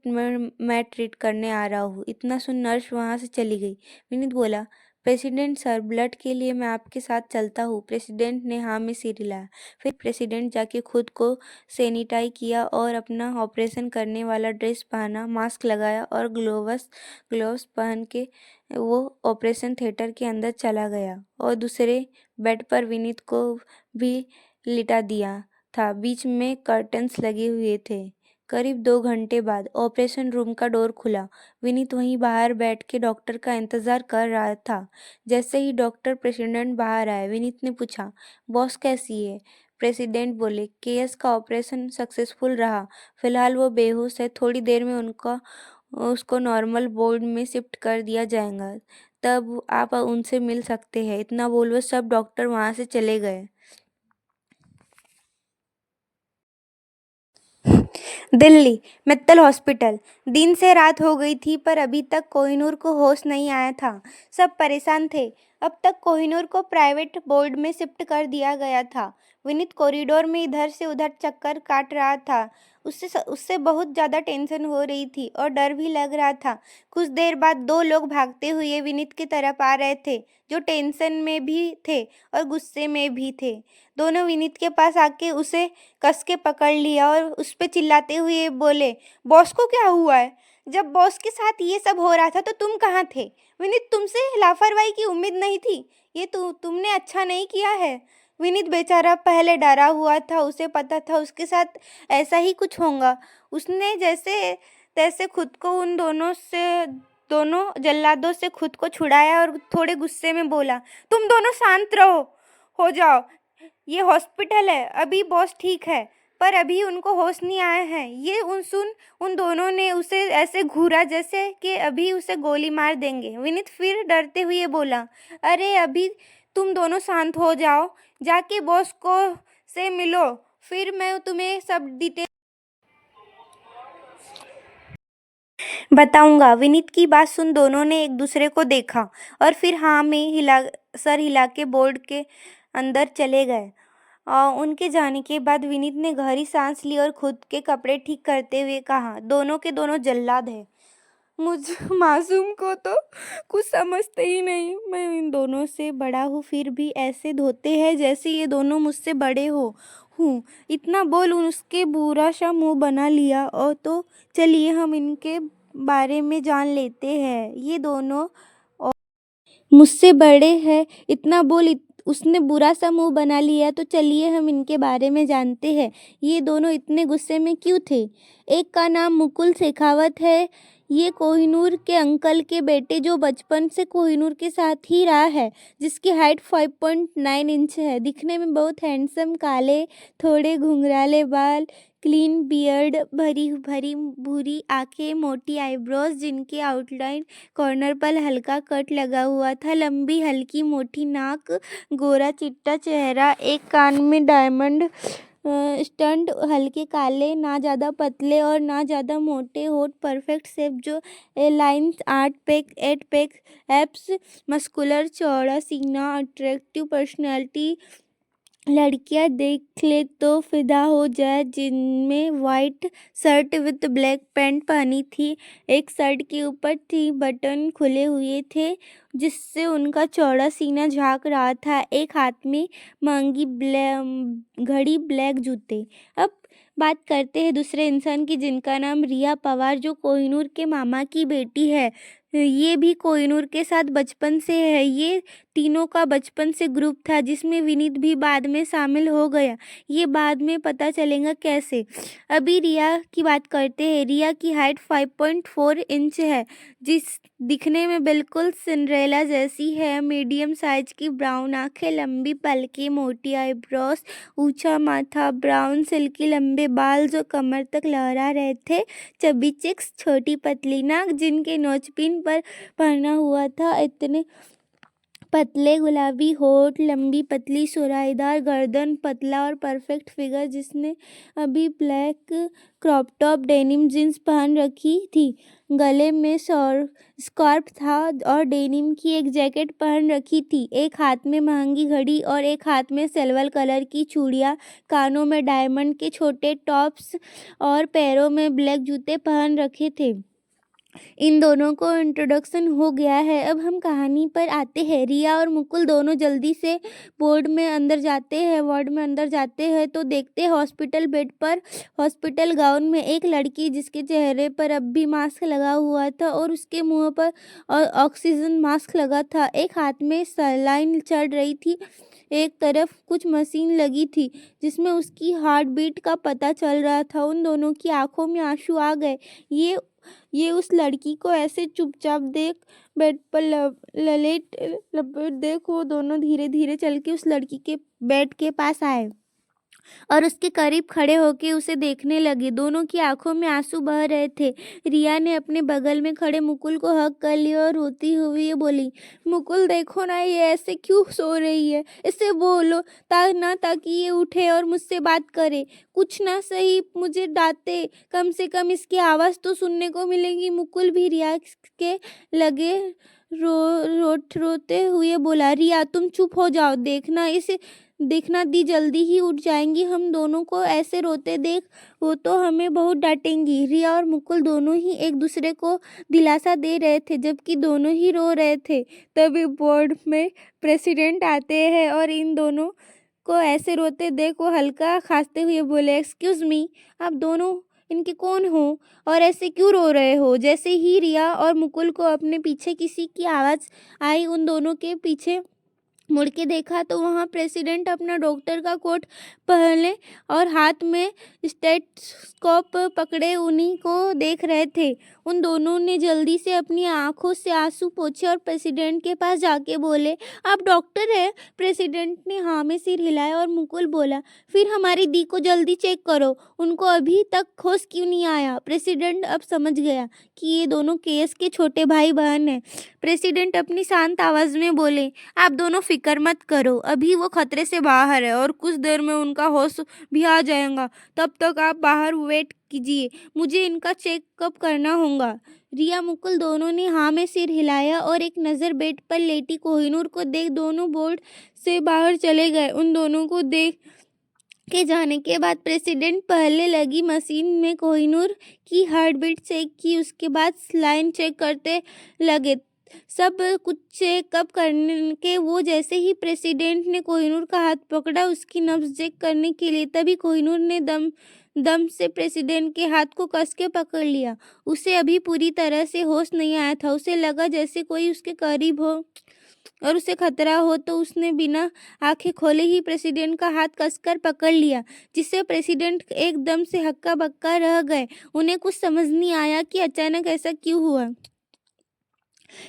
मैं ट्रीट करने आ रहा हूँ। इतना सुन नर्स वहाँ से चली गई। विनीत बोला, प्रेसिडेंट सर ब्लड के लिए मैं आपके साथ चलता हूँ। प्रेसिडेंट ने हाँ में सिर हिलाया। फिर प्रेसिडेंट जाके खुद को सैनिटाइज किया और अपना ऑपरेशन करने वाला ड्रेस पहना, मास्क लगाया और ग्लोव्स पहन के वो ऑपरेशन थिएटर के अंदर चला गया और दूसरे बेड पर विनीत को भी लिटा दिया था। बीच में कर्टन्स लगे हुए थे। करीब 2 घंटे बाद ऑपरेशन रूम का डोर खुला। विनीत वहीं बाहर बैठ के डॉक्टर का इंतजार कर रहा था। जैसे ही डॉक्टर प्रेसिडेंट बाहर आए, विनीत ने पूछा, बॉस कैसी है। प्रेसिडेंट बोले, केएस का ऑपरेशन सक्सेसफुल रहा, फिलहाल वो बेहोश है, थोड़ी देर में उसको नॉर्मल बोर्ड में शिफ्ट कर दिया जाएगा, तब आप उनसे मिल सकते हैं। इतना बोल वो सब डॉक्टर वहाँ से चले गए। दिल्ली मित्तल हॉस्पिटल। दिन से रात हो गई थी पर अभी तक कोहिनूर को होश नहीं आया था। सब परेशान थे। अब तक कोहिनूर को प्राइवेट बोर्ड में शिफ्ट कर दिया गया था। विनीत कॉरिडोर में इधर से उधर चक्कर काट रहा था। उससे बहुत ज़्यादा टेंशन हो रही थी और डर भी लग रहा था। कुछ देर बाद 2 लोग भागते हुए विनीत की तरफ आ रहे थे, जो टेंशन में भी थे और गुस्से में भी थे। दोनों विनीत के पास आके उसे कस के पकड़ लिया और उस पे चिल्लाते हुए बोले, बॉस को क्या हुआ है। जब बॉस के साथ ये सब हो रहा था तो तुम कहाँ थे। विनीत, तुमसे लापरवाही की उम्मीद नहीं थी, ये तुमने अच्छा नहीं किया है। विनीत बेचारा पहले डरा हुआ था, उसे पता था उसके साथ ऐसा ही कुछ होगा। उसने जैसे तैसे खुद को उन दोनों जल्लादों से खुद को छुड़ाया और थोड़े गुस्से में बोला, तुम दोनों शांत रहो, हो जाओ, ये हॉस्पिटल है, अभी बॉस ठीक है। पर अभी उनको होश नहीं आया है। ये उन दोनों ने उसे ऐसे घूरा जैसे कि अभी उसे गोली मार देंगे। विनीत फिर डरते हुए बोला, अरे अभी तुम दोनों शांत हो जाओ, जाके बॉस को से मिलो, फिर मैं तुम्हें सब डिटेल बताऊंगा। विनीत की बात सुन दोनों ने एक दूसरे को देखा और फिर हाँ में सर हिला के बोर्ड के अंदर चले गए। उनके जाने के बाद विनीत ने गहरी सांस ली और खुद के कपड़े ठीक करते हुए कहा, दोनों के दोनों जल्लाद हैं। मुझ मासूम को तो कुछ समझते ही नहीं। मैं इन दोनों से बड़ा हूँ, फिर भी ऐसे धोते हैं जैसे ये दोनों मुझसे बड़े हूँ। इतना बोल उसके बुरा सा मुंह बना लिया। और तो चलिए हम इनके बारे में जान लेते हैं। ये दोनों मुझसे बड़े हैं, इतना बोल उसने बुरा सा मुंह बना लिया। तो चलिए हम इनके बारे में जानते हैं। ये दोनों इतने गुस्से में क्यों थे? एक का नाम मुकुल शेखावत है। ये कोहिनूर के अंकल के बेटे जो बचपन से कोहिनूर के साथ ही रहा है, जिसकी हाइट 5.9 इंच है। दिखने में बहुत हैंडसम, काले थोड़े घुंघराले बाल, क्लीन बियर्ड, भरी भरी भूरी आंखें, मोटी आईब्रोज जिनके आउटलाइन कॉर्नर पर हल्का कट लगा हुआ था, लंबी हल्की मोटी नाक, गोरा चिट्टा चेहरा, एक कान में डायमंड स्टंट, हल्के काले, ना ज़्यादा पतले और ना ज़्यादा मोटे होठ, परफेक्ट शेप जो लाइन्स, 8 पैक एब्स, मस्कुलर चौड़ा सीना, अट्रैक्टिव पर्सनैलिटी। लड़कियां देख ले तो फिदा हो जाए। जिनमें white shirt with black pant पहनी थी, एक शर्ट के ऊपर थी बटन खुले हुए थे जिससे उनका चौड़ा सीना झांक रहा था। एक हाथ में महंगी घड़ी, ब्लैक जूते। अब बात करते हैं दूसरे इंसान की, जिनका नाम रिया पवार, जो कोहिनूर के मामा की बेटी है। ये भी कोहिनूर के साथ बचपन से है। ये तीनों का बचपन से ग्रुप था जिसमें विनीत भी बाद में शामिल हो गया। ये बाद में पता चलेगा कैसे। अभी रिया की बात करते हैं। रिया की हाइट 5.4 इंच है, जिस दिखने में बिल्कुल सिंड्रेला जैसी है। मीडियम साइज की ब्राउन आंखें, लंबी पलकें, मोटी आईब्रोज, ऊंचा माथा, ब्राउन सिल्की लंबे बाल जो कमर तक लहरा रहे थे, चबी चिक्स, छोटी पतली नाक जिनके नोचपिन पर पहना हुआ था, इतने पतले गुलाबी होठ, लंबी पतली सुराहीदार गर्दन, पतला और परफेक्ट फिगर, जिसने अभी black crop top denim jeans पहन रखी थी, गले में स्कार्फ था और डेनिम की एक जैकेट पहन रखी थी। एक हाथ में महंगी घड़ी और एक हाथ में सिल्वर कलर की चूड़ियाँ, कानों में डायमंड के छोटे टॉप्स और पैरों में ब्लैक जूते पहन रखे थे। इन दोनों को इंट्रोडक्शन हो गया है। अब हम कहानी पर आते हैं। रिया और मुकुल दोनों जल्दी से वार्ड में अंदर जाते हैं तो देखते हैं हॉस्पिटल बेड पर, हॉस्पिटल गाउन में एक लड़की, जिसके चेहरे पर अब भी मास्क लगा हुआ था और उसके मुंह पर ऑक्सीजन मास्क लगा था। एक हाथ में सलाइन चढ़ रही थी, एक तरफ कुछ मशीन लगी थी जिसमें उसकी हार्ट बीट का पता चल रहा था। उन दोनों की आंखों में आंसू आ गए। ये उस लड़की को ऐसे चुपचाप देख, बेड पर लपेट देख, वो दोनों धीरे धीरे चल के उस लड़की के बेड के पास आए और उसके करीब खड़े होके उसे देखने लगे। दोनों की आंखों में आंसू बह रहे थे। रिया ने अपने बगल में खड़े मुकुल को हक कर लिया और रोती हुई ये बोली, मुकुल देखो ना, ये ऐसे क्यों सो रही है, इसे बोलो ताकि ये उठे और मुझसे बात करे। कुछ ना सही मुझे डांटे, कम से कम इसकी आवाज़ तो सुनने को मिलेगी। मुकुल भी रिया के लगे रोते हुए बोला, रिया तुम चुप हो जाओ, देखना दी जल्दी ही उठ जाएंगी। हम दोनों को ऐसे रोते देख वो तो हमें बहुत डांटेंगी। रिया और मुकुल दोनों ही एक दूसरे को दिलासा दे रहे थे जबकि दोनों ही रो रहे थे। तभी बोर्ड में प्रेसिडेंट आते हैं और इन दोनों को ऐसे रोते देख वो हल्का खांसते हुए बोले, एक्सक्यूज मी, आप दोनों इनके कौन हो और ऐसे क्यों रो रहे हो? जैसे ही रिया और मुकुल को अपने पीछे किसी की आवाज़ आई, उन दोनों के पीछे मुड़ के देखा तो वहाँ प्रेसिडेंट अपना डॉक्टर का कोट पहने और हाथ में स्टेथोस्कोप पकड़े उन्हीं को देख रहे थे। उन दोनों ने जल्दी से अपनी आंखों से आंसू पोंछे और प्रेसिडेंट के पास जाके बोले, आप डॉक्टर हैं? प्रेसिडेंट ने हाँ में सिर हिलाया और मुकुल बोला, फिर हमारी दी को जल्दी चेक करो, उनको अभी तक होश क्यों नहीं आया। प्रेसिडेंट अब समझ गया कि ये दोनों केस के छोटे भाई बहन हैं। प्रेसिडेंट अपनी शांत आवाज में बोले, आप दोनों फिक्र मत करो, अभी वो खतरे से बाहर है और कुछ देर में उनका होश भी आ जाएगा। तब तक आप बाहर वेट कीजिए, मुझे इनका चेकअप करना होगा। रिया मुकुल दोनों ने हाँ में सिर हिलाया और एक नज़र बेड पर लेटी कोहिनूर को देख दोनों बोर्ड से बाहर चले गए। उन दोनों को देख के जाने के बाद प्रेसिडेंट पहले लगी मशीन में कोहिनूर की हार्ट बीट चेक की, उसके बाद लाइन चेक करते लगे। सब कुछ चेकअप करने के वो जैसे ही प्रेसिडेंट ने कोहिनूर का हाथ पकड़ा उसकी नब्ज चेक करने के लिए, तभी कोहिनूर ने दम से प्रेसिडेंट के हाथ को कस के पकड़ लिया। उसे अभी पूरी तरह से होश नहीं आया था। उसे लगा जैसे कोई उसके करीब हो और उसे खतरा हो, तो उसने बिना आंखें खोले ही प्रेसिडेंट का हाथ कसकर पकड़ लिया, जिससे प्रेसिडेंट एकदम से हक्का बक्का रह गए। उन्हें कुछ समझ नहीं आया कि अचानक ऐसा क्यों हुआ।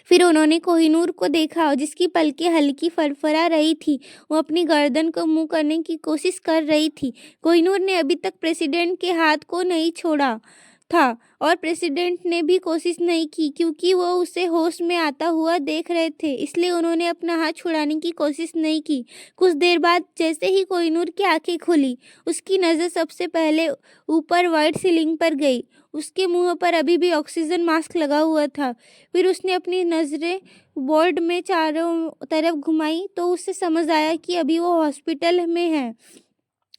फिर उन्होंने कोहिनूर को देखा जिसकी पलकें हल्की फड़फड़ा रही थी। वो अपनी गर्दन को मुंह करने की कोशिश कर रही थी। कोहिनूर ने अभी तक प्रेसिडेंट के हाथ को नहीं छोड़ा था और प्रेसिडेंट ने भी कोशिश नहीं की, क्योंकि वो उसे होश में आता हुआ देख रहे थे, इसलिए उन्होंने अपना हाथ छुड़ाने की कोशिश नहीं की। कुछ देर बाद जैसे ही कोहिनूर की आंखें खुली, उसकी नज़र सबसे पहले ऊपर वाइट सीलिंग पर गई। उसके मुंह पर अभी भी ऑक्सीजन मास्क लगा हुआ था। फिर उसने अपनी नज़रें बोर्ड में चारों तरफ घुमाई तो उसे समझ आया कि अभी वो हॉस्पिटल में है।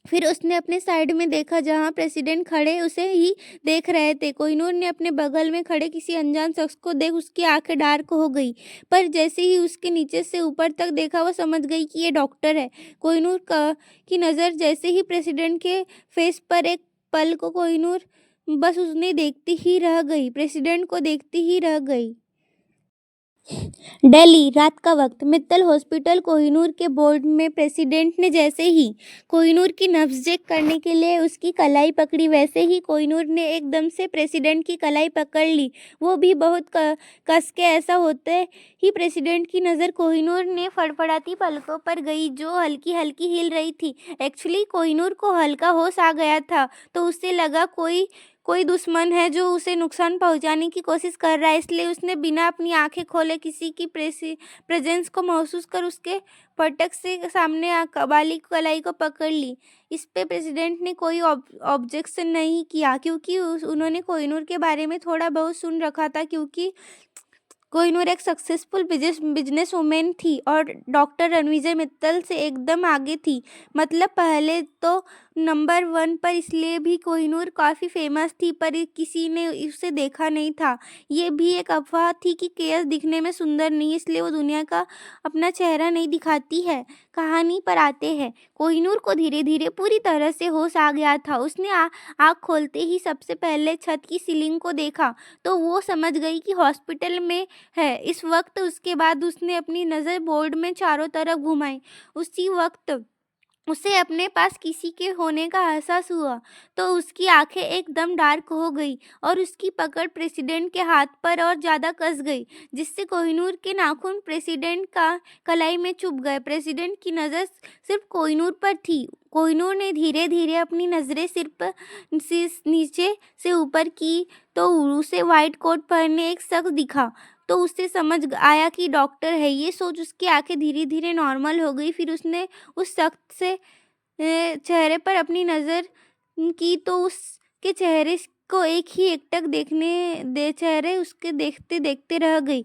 फिर उसने अपने साइड में देखा जहां प्रेसिडेंट खड़े उसे ही देख रहे थे। कोहिनूर ने अपने बगल में खड़े किसी अनजान शख्स को देख उसकी आंखें डार्क हो गई, पर जैसे ही उसके नीचे से ऊपर तक देखा वो समझ गई कि ये डॉक्टर है। कोहिनूर की नज़र जैसे ही प्रेसिडेंट के फेस पर एक पल को कोहिनूर बस उसने देखती ही रह गई, प्रेसिडेंट को देखती ही रह गई। दिल्ली, रात का वक्त, मित्तल हॉस्पिटल। कोहिनूर के बोर्ड में प्रेसिडेंट ने जैसे ही कोहिनूर की नब्ज चेक करने के लिए उसकी कलाई पकड़ी, वैसे ही कोहिनूर ने एकदम से प्रेसिडेंट की कलाई पकड़ ली, वो भी बहुत कस के। ऐसा होते ही प्रेसिडेंट की नज़र कोहिनूर ने फड़फड़ाती पलकों पर गई जो हल्की हल्की हिल रही थी। एक्चुअली कोहिनूर को हल्का होश आ गया था, तो उसे लगा कोई दुश्मन है जो उसे नुकसान पहुंचाने की कोशिश कर रहा है, इसलिए उसने बिना अपनी आंखें खोले किसी की प्रेजेंस को महसूस कर उसके पटक से सामने वाली कलाई को पकड़ ली। इस पे प्रेसिडेंट ने कोई ऑब्जेक्शन नहीं किया, क्योंकि उन्होंने कोहिनूर के बारे में थोड़ा बहुत सुन रखा था, क्योंकि कोहिनूर एक सक्सेसफुल बिजनेस वुमेन थी और डॉक्टर रणविजय मित्तल से एकदम आगे थी। मतलब पहले तो नंबर 1 पर, इसलिए भी कोहिनूर काफ़ी फेमस थी, पर किसी ने उसे देखा नहीं था। ये भी एक अफवाह थी कि केएस दिखने में सुंदर नहीं, इसलिए वो दुनिया का अपना चेहरा नहीं दिखाती है। कहानी पर आते हैं। कोहिनूर को धीरे धीरे पूरी तरह से होश आ गया था। उसने आँख खोलते ही सबसे पहले छत की सीलिंग को देखा तो वो समझ गई कि हॉस्पिटल में है। इस वक्त उसके बाद उसने अपनी नज़र बोर्ड में चारों तरफ घुमाई। उसी वक्त उसे अपने पास किसी के होने का एहसास हुआ, तो उसकी आंखें एकदम डार्क हो गई और उसकी पकड़ प्रेसिडेंट के हाथ पर और ज़्यादा कस गई, जिससे कोहिनूर के नाखून प्रेसिडेंट का कलाई में चुभ गए। प्रेसिडेंट की नज़र सिर्फ कोहिनूर पर थी। कोहिनूर ने धीरे धीरे अपनी नज़रें सिर्फ नीचे से ऊपर की तो उसे वाइट कोट पहने एक शख्स दिखा, तो उसे समझ आया कि डॉक्टर है। ये सोच उसकी आंखें धीरे धीरे नॉर्मल हो गई। फिर उसने उस शख्स से चेहरे पर अपनी नज़र की तो उसके चेहरे को एक ही एकटक चेहरे उसके देखते देखते रह गई।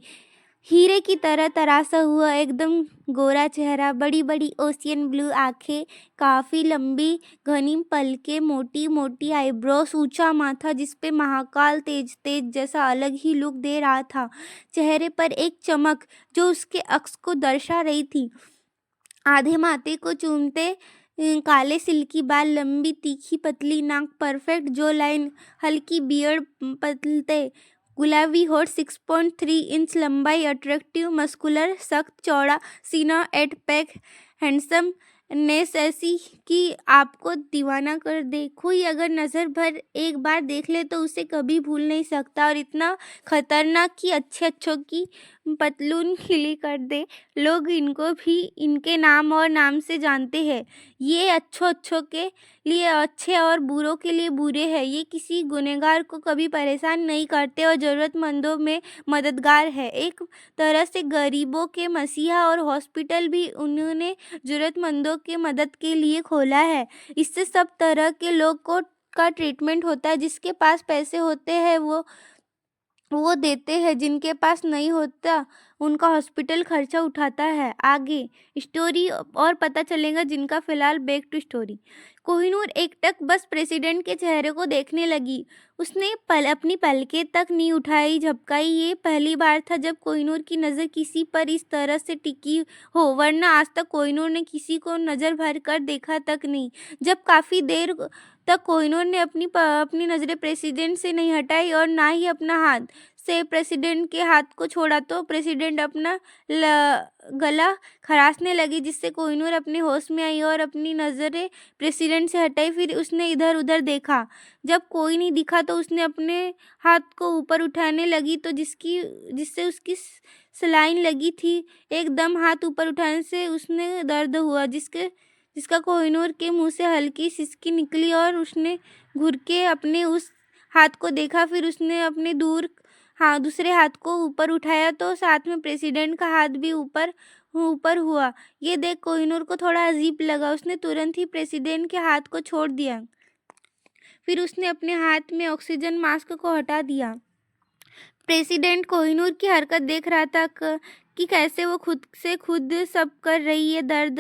हीरे की तरह तराशा हुआ एकदम गोरा चेहरा, बड़ी बड़ी ओशियन ब्लू आंखें, काफ़ी लंबी घनी पलकें, मोटी मोटी आईब्रोस, ऊंचा माथा जिसपे महाकाल तेज जैसा अलग ही लुक दे रहा था। चेहरे पर एक चमक जो उसके अक्स को दर्शा रही थी। आधे माथे को चूमते काले सिल्की बाल, लंबी तीखी पतली नाक, परफेक्ट जो लाइन, हल्की बियर्ड, पतले गुलाबी होठ, 6.3 इंच लंबाई, अट्रैक्टिव, मस्कुलर, सख्त चौड़ा सीना, 8 पैक, हैंडसम नेस ऐसी कि आपको दीवाना कर दे। कोई अगर नज़र भर एक बार देख ले तो उसे कभी भूल नहीं सकता, और इतना खतरनाक कि अच्छे अच्छों की पतलून खिली कर दे। लोग इनको भी इनके नाम और नाम से जानते हैं। ये अच्छों अच्छों के लिए अच्छे और बुरों के लिए बुरे हैं। ये किसी गुनहगार को कभी परेशान नहीं करते और ज़रूरतमंदों में मददगार है। एक तरह से गरीबों के मसीहा, और हॉस्पिटल भी उन्होंने ज़रूरतमंदों के मदद के लिए खोला है। इससे सब तरह के लोग को का ट्रीटमेंट होता है। जिसके पास पैसे होते हैं वो देते हैं, जिनके पास नहीं होता उनका हॉस्पिटल खर्चा उठाता है। आगे स्टोरी और पता चलेगा जिनका। फिलहाल बैक टू स्टोरी। कोहिनूर एकटक बस प्रेसिडेंट के चेहरे को देखने लगी। उसने अपनी पलकें तक नहीं उठाई झपकाई। ये पहली बार था जब कोहिनूर की नज़र किसी पर इस तरह से टिकी हो, वरना आज तक कोहिनूर ने किसी को नज़र भर कर देखा तक नहीं। जब काफ़ी देर तक कोहिनूर ने अपनी नज़रें प्रेसिडेंट से नहीं हटाई और ना ही अपना हाथ से प्रेसिडेंट के हाथ को छोड़ा, तो प्रेसिडेंट अपना गला खराशने लगी, जिससे कोहिनूर अपने होश में आई और अपनी नज़रें प्रेसिडेंट से हटाई। फिर उसने इधर उधर देखा। जब कोई नहीं दिखा तो उसने अपने हाथ को ऊपर उठाने लगी, तो जिससे उसकी सलाइन लगी थी। एकदम हाथ ऊपर उठाने से उसने दर्द हुआ, जिसका कोहिनूर के मुंह से हल्की सिसकी निकली, और उसने घूर के अपने उस हाथ को देखा। फिर उसने अपने दूसरे हाथ को ऊपर उठाया तो साथ में प्रेसिडेंट का हाथ भी ऊपर हुआ। ये देख कोहिनूर को थोड़ा अजीब लगा। उसने तुरंत ही प्रेसिडेंट के हाथ को छोड़ दिया। फिर उसने अपने हाथ में ऑक्सीजन मास्क को हटा दिया। प्रेसिडेंट कोहिनूर की हरकत देख रहा था कि कैसे वो खुद से खुद सब कर रही है। दर्द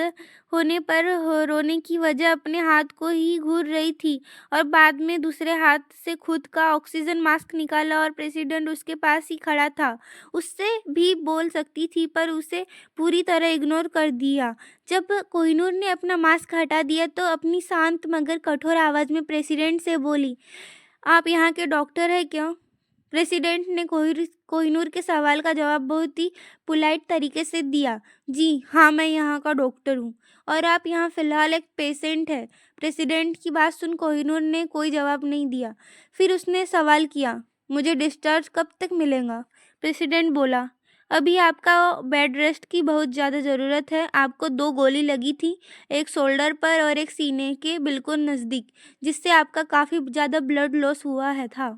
होने पर रोने की वजह अपने हाथ को ही घूर रही थी, और बाद में दूसरे हाथ से खुद का ऑक्सीजन मास्क निकाला, और प्रेसिडेंट उसके पास ही खड़ा था। उससे भी बोल सकती थी पर उसे पूरी तरह इग्नोर कर दिया। जब कोहिनूर ने अपना मास्क हटा दिया तो अपनी शांत मगर कठोर आवाज़ में प्रेसिडेंट से बोली, आप यहाँ के डॉक्टर हैं क्या? प्रेसिडेंट ने कोहिनूर के सवाल का जवाब बहुत ही पोलाइट तरीके से दिया। जी हाँ, मैं यहाँ का डॉक्टर हूँ, और आप यहाँ फ़िलहाल एक पेशेंट है। प्रेसिडेंट की बात सुन कोहिनूर ने कोई जवाब नहीं दिया। फिर उसने सवाल किया, मुझे डिस्चार्ज कब तक मिलेगा? प्रेसिडेंट बोला, अभी आपका बेड रेस्ट की बहुत ज़्यादा ज़रूरत है। आपको 2 गोली लगी थी, एक शोल्डर पर और एक सीने के बिल्कुल नज़दीक, जिससे आपका काफ़ी ज़्यादा ब्लड लॉस हुआ था।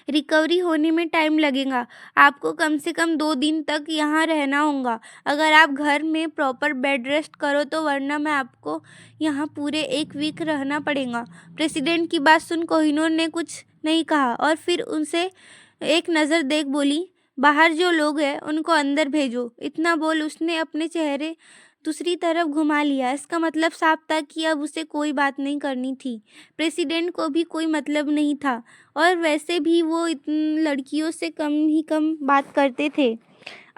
रिकवरी होने में टाइम लगेगा। आपको कम से कम 2 दिन तक यहाँ रहना होगा अगर आप घर में प्रॉपर बेड रेस्ट करो तो, वरना मैं आपको यहाँ पूरे 1 वीक रहना पड़ेगा। प्रेसिडेंट की बात सुन कोहिनूर ने कुछ नहीं कहा, और फिर उनसे एक नज़र देख बोली, बाहर जो लोग हैं उनको अंदर भेजो। इतना बोल उसने अपने चेहरे दूसरी तरफ घुमा लिया। इसका मतलब साफ था कि अब उसे कोई बात नहीं करनी थी। प्रेसिडेंट को भी कोई मतलब नहीं था, और वैसे भी वो लड़कियों से कम बात करते थे,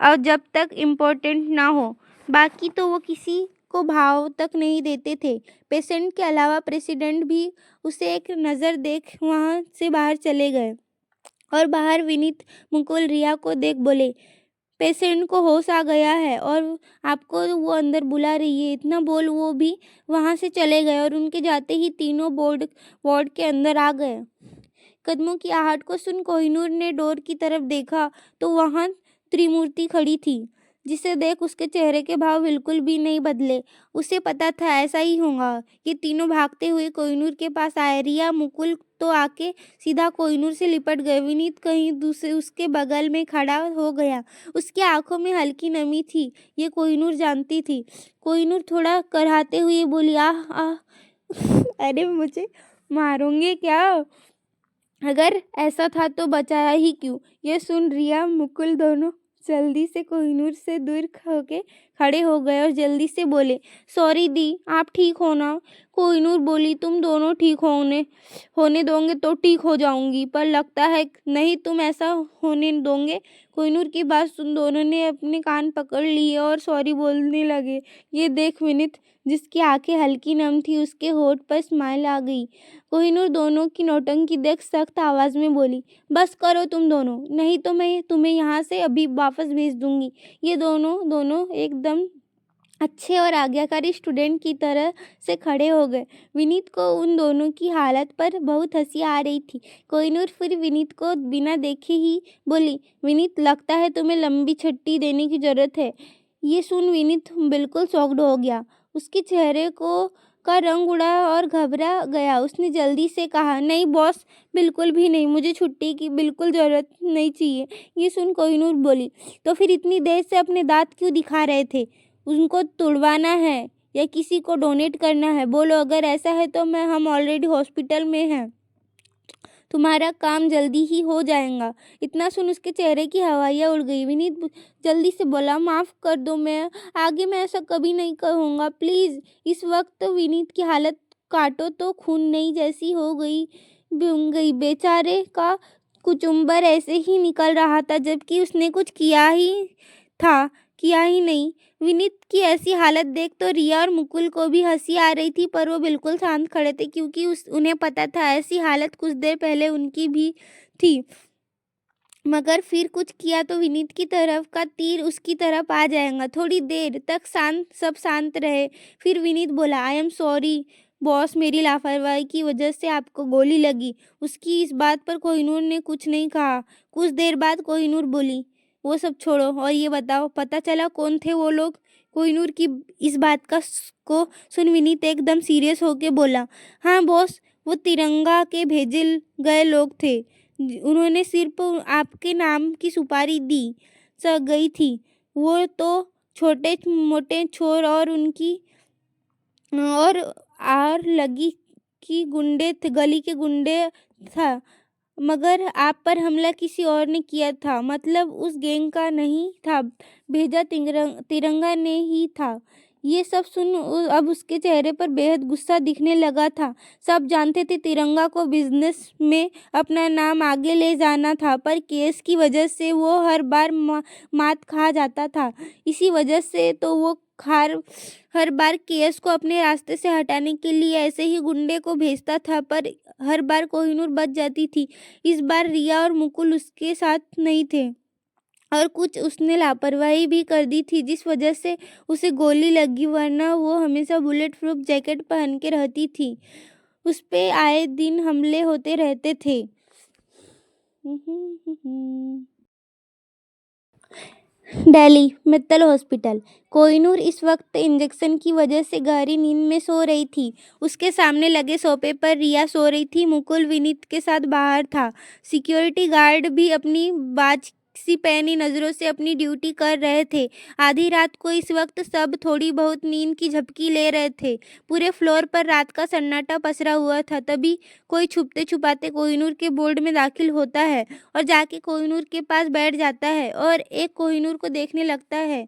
और जब तक इम्पोर्टेंट ना हो। बाकी तो वो किसी को भाव तक नहीं देते थे। पेशेंट के अलावा प्रेसिडेंट भी उसे एक नज़र देख वहाँ से बाहर चले गए, और बाहर विनीत, मुकुल, रिया को देख बोले, पेशेंट को होश आ गया है और आपको वो अंदर बुला रही है। इतना बोल वो भी वहाँ से चले गए, और उनके जाते ही तीनों वार्ड के अंदर आ गए। कदमों की आहट को सुन कोहिनूर ने डोर की तरफ देखा तो वहाँ त्रिमूर्ति खड़ी थी, जिसे देख उसके चेहरे के भाव बिल्कुल भी नहीं बदले। उसे पता था ऐसा ही होगा। ये तीनों भागते हुए कोहिनूर के पास आए। रिया, मुकुल तो आके सीधा कोहिनूर से लिपट गए। विनीत कहीं दूसरे उसके बगल में खड़ा हो गया। उसकी आंखों में हल्की नमी थी, ये कोहिनूर जानती थी। कोहिनूर थोड़ा कराहते हुए बोली, आह आह अरे मुझे मारोगे क्या? अगर ऐसा था तो बचाया ही क्यों? ये सुन रिया, मुकुल दोनों जल्दी से कोहिनूर से दूर होके खड़े हो गए और जल्दी से बोले, सॉरी दी, आप ठीक हो ना? कोहिनूर बोली, तुम दोनों ठीक होने होने दोगे तो ठीक हो जाऊंगी, पर लगता है नहीं तुम ऐसा होने दोगे। कोहिनूर की बात सुन दोनों ने अपने कान पकड़ लिए और सॉरी बोलने लगे। ये देख विनीत, जिसकी आंखें हल्की नम थी, उसके होठ पर स्माइल आ गई। कोहिनूर दोनों की नौटंकी देख सख्त आवाज में बोली, बस करो तुम दोनों, नहीं तो मैं तुम्हें यहाँ से अभी वापस भेज दूंगी। ये दोनों दोनों एकदम अच्छे और आज्ञाकारी स्टूडेंट की तरह से खड़े हो गए। विनीत को उन दोनों की हालत पर बहुत हंसी आ रही थी। कोहिनूर फिर विनीत को बिना देखे ही बोली, विनीत, लगता है तुम्हें लंबी छुट्टी देने की जरूरत है। ये सुन विनीत बिल्कुल शॉक्ड हो गया। उसके चेहरे को का रंग उड़ा और घबरा गया। उसने जल्दी से कहा, नहीं बॉस, बिल्कुल भी नहीं, मुझे छुट्टी की बिल्कुल ज़रूरत नहीं चाहिए। ये सुन कोहिनूर बोली, तो फिर इतनी देर से अपने दांत क्यों दिखा रहे थे? उनको तुड़वाना है या किसी को डोनेट करना है? बोलो, अगर ऐसा है तो हम ऑलरेडी हॉस्पिटल में हैं, तुम्हारा काम जल्दी ही हो जाएगा। इतना सुन उसके चेहरे की हवाइयाँ उड़ गई। विनीत जल्दी से बोला, माफ़ कर दो, मैं आगे मैं ऐसा कभी नहीं कहूँगा, प्लीज़। इस वक्त विनीत की हालत काटो तो खून नहीं जैसी हो गई। बेचारे का कुचुम्बर ऐसे ही निकल रहा था जबकि उसने कुछ किया ही नहीं। विनीत की ऐसी हालत देख तो रिया और मुकुल को भी हंसी आ रही थी, पर वो बिल्कुल शांत खड़े थे क्योंकि उन्हें पता था ऐसी हालत कुछ देर पहले उनकी भी थी। मगर फिर कुछ किया तो विनीत की तरफ का तीर उसकी तरफ आ जाएगा। थोड़ी देर तक सब शांत रहे। फिर विनीत बोला, आई एम सॉरी बॉस, मेरी लापरवाही की वजह से आपको गोली लगी। उसकी इस बात पर कोहिनूर ने कुछ नहीं कहा। कुछ देर बाद कोहिनूर बोली, वो सब छोड़ो और ये बताओ, पता चला कौन थे वो लोग? कोहिनूर की इस बात को सुन विनीत एकदम सीरियस होके बोला, हाँ बॉस, वो तिरंगा के भेजे गए लोग थे। उन्होंने सिर्फ आपके नाम की सुपारी दी गई थी। वो तो छोटे मोटे चोर और उनकी और आर लगी की गली के गुंडे था, मगर आप पर हमला किसी और ने किया था। मतलब उस गैंग का नहीं था, भेजा तिरंगा ने ही था। ये सब सुन अब उसके चेहरे पर बेहद गुस्सा दिखने लगा था। सब जानते थे तिरंगा को बिजनेस में अपना नाम आगे ले जाना था, पर केस की वजह से वो हर बार मात खा जाता था। इसी वजह से तो वो हर बार केस को अपने रास्ते से हटाने के लिए ऐसे ही गुंडे को भेजता था, पर हर बार कोहिनूर बच जाती थी। इस बार रिया और मुकुल उसके साथ नहीं थे और कुछ उसने लापरवाही भी कर दी थी जिस वजह से उसे गोली लगी, वरना वो हमेशा बुलेट प्रूफ जैकेट पहन के रहती थी। उस पे आए दिन हमले होते रहते थे। दिल्ली मित्तल हॉस्पिटल। कोहिनूर इस वक्त इंजेक्शन की वजह से गहरी नींद में सो रही थी। उसके सामने लगे सोफे पर रिया सो रही थी। मुकुल विनीत के साथ बाहर था। सिक्योरिटी गार्ड भी अपनी बाज सी पैनी नजरों से अपनी ड्यूटी कर रहे थे। आधी रात को इस वक्त सब थोड़ी बहुत नींद की झपकी ले रहे थे। पूरे फ्लोर पर रात का सन्नाटा पसरा हुआ था। तभी कोई छुपते छुपाते कोहिनूर के बोर्ड में दाखिल होता है और जाके कोहिनूर के पास बैठ जाता है और एक कोहिनूर को देखने लगता है।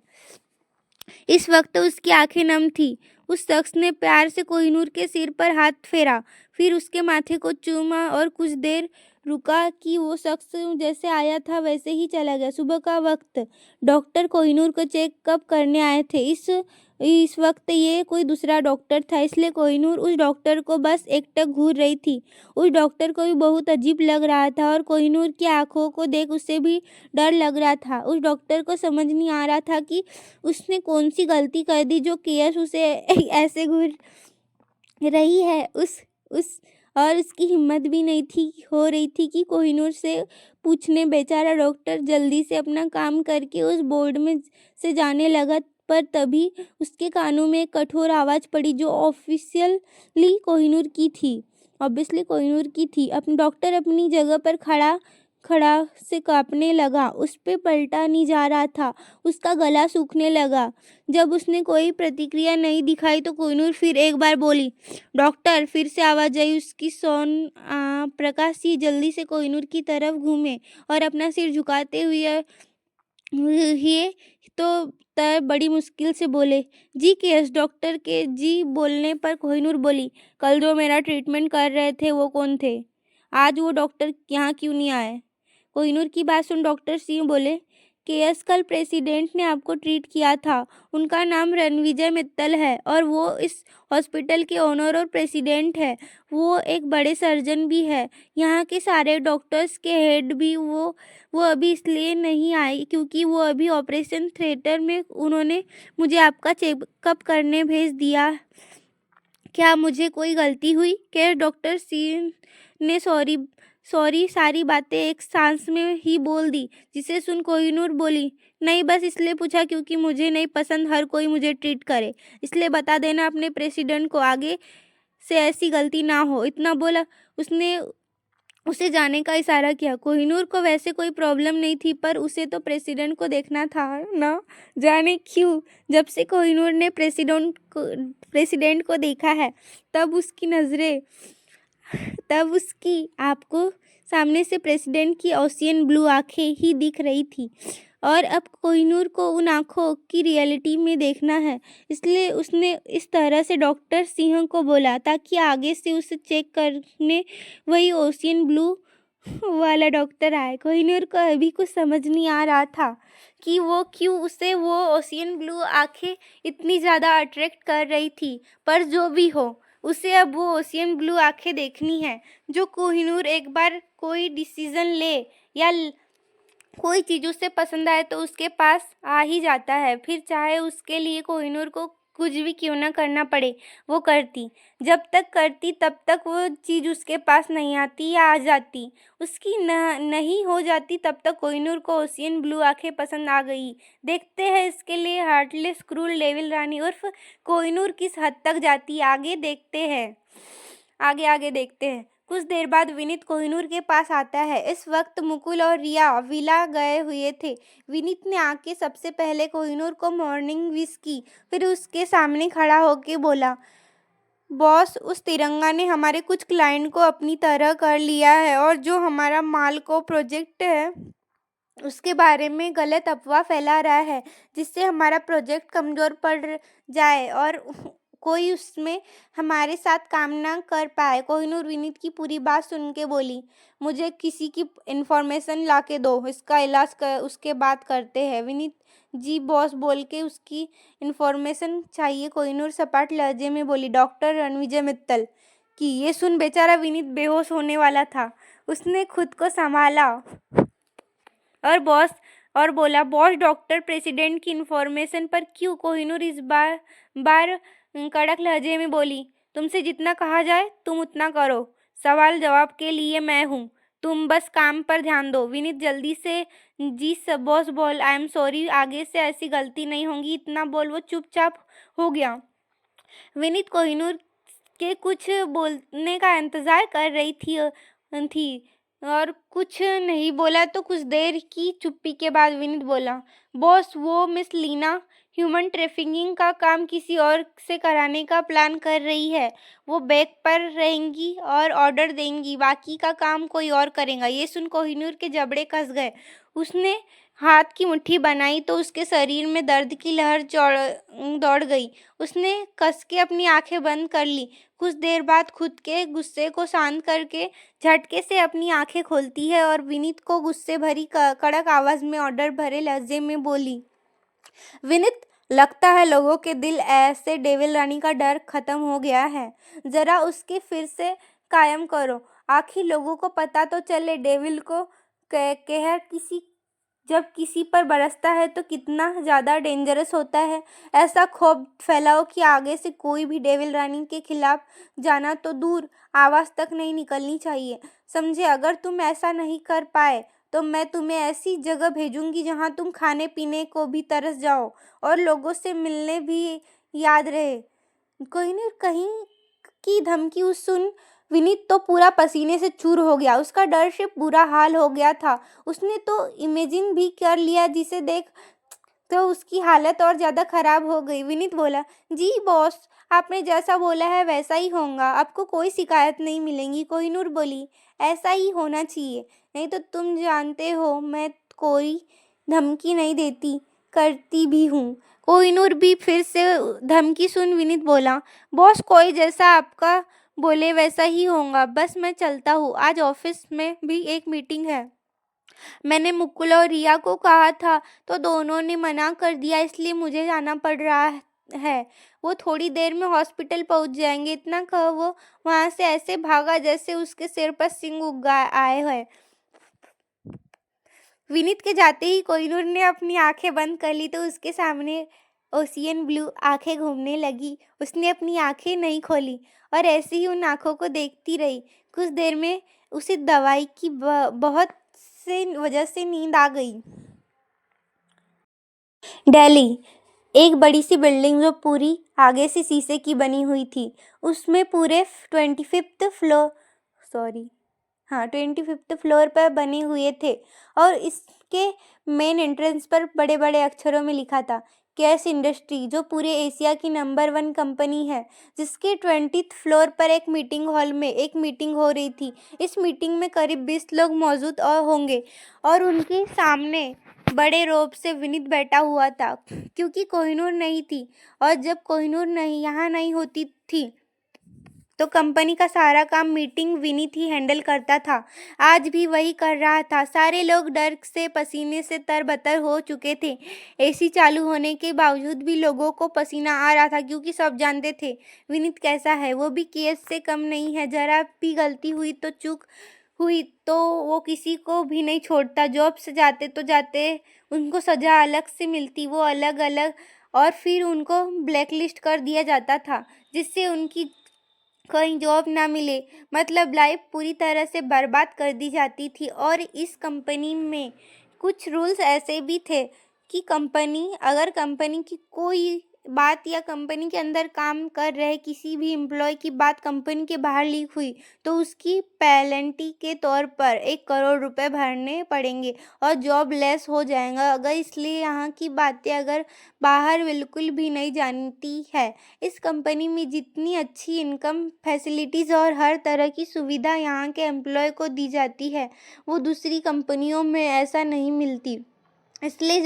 इस वक्त उसकी आंखें नम थी। उस शख्स ने प्यार से कोहिनूर के सिर पर हाथ फेरा, फिर उसके माथे को चूमा और कुछ देर रुका कि वो शख्स जैसे आया था वैसे ही चला गया। सुबह का वक्त, डॉक्टर कोहिनूर को चेकअप करने आए थे। इस वक्त ये कोई दूसरा डॉक्टर था, इसलिए कोहिनूर उस डॉक्टर को बस एकटक घूर रही थी। उस डॉक्टर को भी बहुत अजीब लग रहा था और कोहिनूर की आंखों को देख उसे भी डर लग रहा था। उस डॉक्टर को समझ नहीं आ रहा था कि उसने कौन सी गलती कर दी जो केस उसे ऐसे घूर रही है। उस और उसकी हिम्मत भी नहीं थी हो रही थी कि कोहिनूर से पूछने। बेचारा डॉक्टर जल्दी से अपना काम करके उस बोर्ड में से जाने लगा, पर तभी उसके कानों में एक कठोर आवाज़ पड़ी जो ऑब्वियसली कोहिनूर की थी। अपने डॉक्टर अपनी जगह पर खड़ा से कांपने लगा। उस पे पलटा नहीं जा रहा था। उसका गला सूखने लगा। जब उसने कोई प्रतिक्रिया नहीं दिखाई तो कोहिनूर फिर एक बार बोली, डॉक्टर। फिर से आवाज आई उसकी। प्रकाश सिंह जल्दी से कोहिनूर की तरफ घूमे और अपना सिर झुकाते हुए ये तो तय बड़ी मुश्किल से बोले। जी केस डॉक्टर के जी बोलने पर कोहिनूर बोली, कल जो मेरा ट्रीटमेंट कर रहे थे वो कौन थे? आज वो डॉक्टर यहाँ क्यों नहीं आए? कोहिनूर की बात सुन डॉक्टर सिंह बोले, केएस कल प्रेसिडेंट ने आपको ट्रीट किया था। उनका नाम रणविजय मित्तल है और वो इस हॉस्पिटल के ओनर और प्रेसिडेंट है। वो एक बड़े सर्जन भी है। यहाँ के सारे डॉक्टर्स के हेड भी वो अभी इसलिए नहीं आई क्योंकि वो अभी ऑपरेशन थिएटर में उन्होंने मुझे आपका चेकअप करने भेज दिया। क्या मुझे कोई गलती हुई? क्या डॉक्टर सिंह ने सॉरी सॉरी सारी बातें एक सांस में ही बोल दी, जिसे सुन कोहिनूर बोली, नहीं बस इसलिए पूछा क्योंकि मुझे नहीं पसंद हर कोई मुझे ट्रीट करे, इसलिए बता देना अपने प्रेसिडेंट को आगे से ऐसी गलती ना हो। इतना बोला उसने उसे जाने का इशारा किया। कोहिनूर को वैसे कोई प्रॉब्लम नहीं थी पर उसे तो प्रेसिडेंट को देखना था ना, जाने क्यों जब से कोहिनूर ने प्रेसिडेंट को देखा है तब उसकी आपको सामने से प्रेसिडेंट की ओशियन ब्लू आंखें ही दिख रही थी और अब कोहिनूर को उन आंखों की रियलिटी में देखना है। इसलिए उसने इस तरह से डॉक्टर सिंह को बोला ताकि आगे से उसे चेक करने वही ओशियन ब्लू वाला डॉक्टर आए। कोहिनूर को अभी कुछ समझ नहीं आ रहा था कि वो क्यों उसे वो ओशियन ब्लू आंखें इतनी ज़्यादा अट्रैक्ट कर रही थी, पर जो भी हो उसे अब वो ओशियन ब्लू आंखें देखनी है। जो कोहिनूर एक बार कोई डिसीजन ले या कोई चीज़ उसे पसंद आए तो उसके पास आ ही जाता है, फिर चाहे उसके लिए कोहिनूर को कुछ भी क्यों ना करना पड़े वो करती। जब तक करती तब तक वो चीज़ उसके पास नहीं आती या आ जाती, उसकी नहीं हो जाती तब तक कोहिनूर को ओशियन ब्लू आंखें पसंद आ गई। देखते हैं इसके लिए हार्टलेस क्रूर डेविल रानी उर्फ कोहिनूर किस हद तक जाती, आगे देखते हैं। कुछ देर बाद विनीत कोहिनूर के पास आता है। इस वक्त मुकुल और रिया विला गए हुए थे। विनीत ने आके सबसे पहले कोहिनूर को मॉर्निंग विश की, फिर उसके सामने खड़ा होके बोला, बॉस उस तिरंगा ने हमारे कुछ क्लाइंट को अपनी तरह कर लिया है और जो हमारा माल को प्रोजेक्ट है उसके बारे में गलत अफवाह फैला रहा है, जिससे हमारा प्रोजेक्ट कमज़ोर पड़ जाए और कोई उसमें हमारे साथ काम ना कर पाए। कोहिनूर विनीत की पूरी बात सुन के बोली, मुझे किसी की इन्फॉर्मेशन ला के दो, इसका इलाज उसके बाद करते हैं। विनीत जी बॉस बोल के उसकी इन्फॉर्मेशन चाहिए। कोहिनूर सपाट लहजे में बोली, डॉक्टर रणविजय मित्तल की। ये सुन बेचारा विनीत बेहोश होने वाला था। उसने खुद को संभाला और बोला, बॉस डॉक्टर प्रेसिडेंट की इन्फॉर्मेशन पर क्यों? कोहिनूर इस बार कड़क लहजे में बोली, तुमसे जितना कहा जाए तुम उतना करो, सवाल जवाब के लिए मैं हूँ, तुम बस काम पर ध्यान दो। विनीत जल्दी से जी सब बॉस बोल, आई एम सॉरी, आगे से ऐसी गलती नहीं होगी, इतना बोल वो चुपचाप हो गया। विनीत कोहिनूर के कुछ बोलने का इंतजार कर रही थी और कुछ नहीं बोला। तो कुछ देर की चुप्पी के बाद विनीत बोला, बॉस वो मिस लीना ह्यूमन ट्रैफिकिंग का काम किसी और से कराने का प्लान कर रही है। वो बैक पर रहेंगी और ऑर्डर देंगी, बाकी का काम कोई और करेगा। ये सुन कोहिनूर के जबड़े कस गए। उसने हाथ की मुट्ठी बनाई तो उसके शरीर में दर्द की लहर दौड़ गई। उसने कस के अपनी आंखें बंद कर ली। कुछ देर बाद खुद के गुस्से को शांत करके झटके से अपनी आंखें खोलती है और विनीत को गुस्से भरी कड़क आवाज में ऑर्डर भरे लहजे में बोली, विनीत, लगता है लोगों के दिल ऐसे डेविल रानी का डर खत्म हो गया है, जरा उसके फिर से कायम करो। आखिर लोगों को पता तो चले डेविल को कहर जब किसी पर बरसता है तो कितना ज़्यादा डेंजरस होता है। ऐसा खौफ फैलाओ कि आगे से कोई भी डेविल रानी के खिलाफ जाना तो दूर, आवाज़ तक नहीं निकलनी चाहिए, समझे? अगर तुम ऐसा नहीं कर पाए तो मैं तुम्हें ऐसी जगह भेजूंगी जहां तुम खाने पीने को भी तरस जाओ और लोगों से मिलने भी याद रहे। कोहिनूर कहीं की धमकी उस सुन विनीत तो पूरा पसीने से चूर हो गया। उसका डर से बुरा हाल हो गया था। उसने तो इमेजिन भी कर लिया, जिसे देख तो उसकी हालत और ज़्यादा खराब हो गई। विनीत बोला, जी बॉस, आपने जैसा बोला है वैसा ही होगा, आपको कोई शिकायत नहीं मिलेगी। कोहिनूर बोली, ऐसा ही होना चाहिए, नहीं तो तुम जानते हो मैं कोई धमकी नहीं देती, करती भी हूँ। कोहिनूर भी फिर से धमकी सुन विनीत बोला, बॉस कोई जैसा आपका बोले वैसा ही होगा, बस मैं चलता हूँ, आज ऑफिस में भी एक मीटिंग है। मैंने मुकुल और रिया को कहा था तो दोनों ने मना कर दिया, इसलिए मुझे जाना पड़ रहा है। वो थोड़ी देर में हॉस्पिटल पहुंच जाएंगे। इतना कह वो वहां से ऐसे भागा जैसे उसके सिर पर सिंह उग आए हैं। विनीत के जाते ही कोहिनूर ने अपनी आंखें बंद कर ली तो उसके सामने ओशियन ब्लू आंखें घूमने लगी। उसने अपनी आंखें नहीं खोली और ऐसे ही उन आंखों को देखती रही। कुछ देर में उसे दवाई की बहुत से वजह से नींद आ गई। दिल्ली, एक बड़ी सी बिल्डिंग जो पूरी आगे से शीशे की बनी हुई थी। उसमें पूरे 25th फ्लोर पर बने हुए थे और इसके मेन एंट्रेंस पर बड़े बड़े अक्षरों में लिखा था, कैश इंडस्ट्री, जो पूरे एशिया की नंबर 1 कंपनी है। जिसके 20th फ्लोर पर एक मीटिंग हॉल में एक मीटिंग हो रही थी। इस मीटिंग में करीब 20 लोग मौजूद और होंगे और उनके सामने बड़े रोब से विनीत बैठा हुआ था, क्योंकि कोहिनूर नहीं थी। और जब कोहिनूर यहाँ नहीं होती थी तो कंपनी का सारा काम मीटिंग विनीत ही हैंडल करता था। आज भी वही कर रहा था। सारे लोग डर से पसीने से तरबतर हो चुके थे। एसी चालू होने के बावजूद भी लोगों को पसीना आ रहा था, क्योंकि सब जानते थे विनीत कैसा है। वो भी केस से कम नहीं है। जरा भी गलती हुई तो चूक हुई तो वो किसी को भी नहीं छोड़ता। जॉब से जाते तो जाते उनको सजा अलग से मिलती, वो अलग अलग, और फिर उनको ब्लैकलिस्ट कर दिया जाता था, जिससे उनकी कहीं जॉब ना मिले। मतलब लाइफ पूरी तरह से बर्बाद कर दी जाती थी। और इस कंपनी में कुछ रूल्स ऐसे भी थे कि अगर कंपनी की कोई बात या कंपनी के अंदर काम कर रहे किसी भी एम्प्लॉय की बात कंपनी के बाहर लीक हुई तो उसकी पेनल्टी के तौर पर 1 करोड़ रुपए भरने पड़ेंगे और जॉब लेस हो जाएगा। अगर इसलिए यहाँ की बातें अगर बाहर बिल्कुल भी नहीं जानती है। इस कंपनी में जितनी अच्छी इनकम फैसिलिटीज़ और हर तरह की सुविधा यहाँ के एम्प्लॉय को दी जाती है, वो दूसरी कंपनियों में ऐसा नहीं मिलती। इसलिए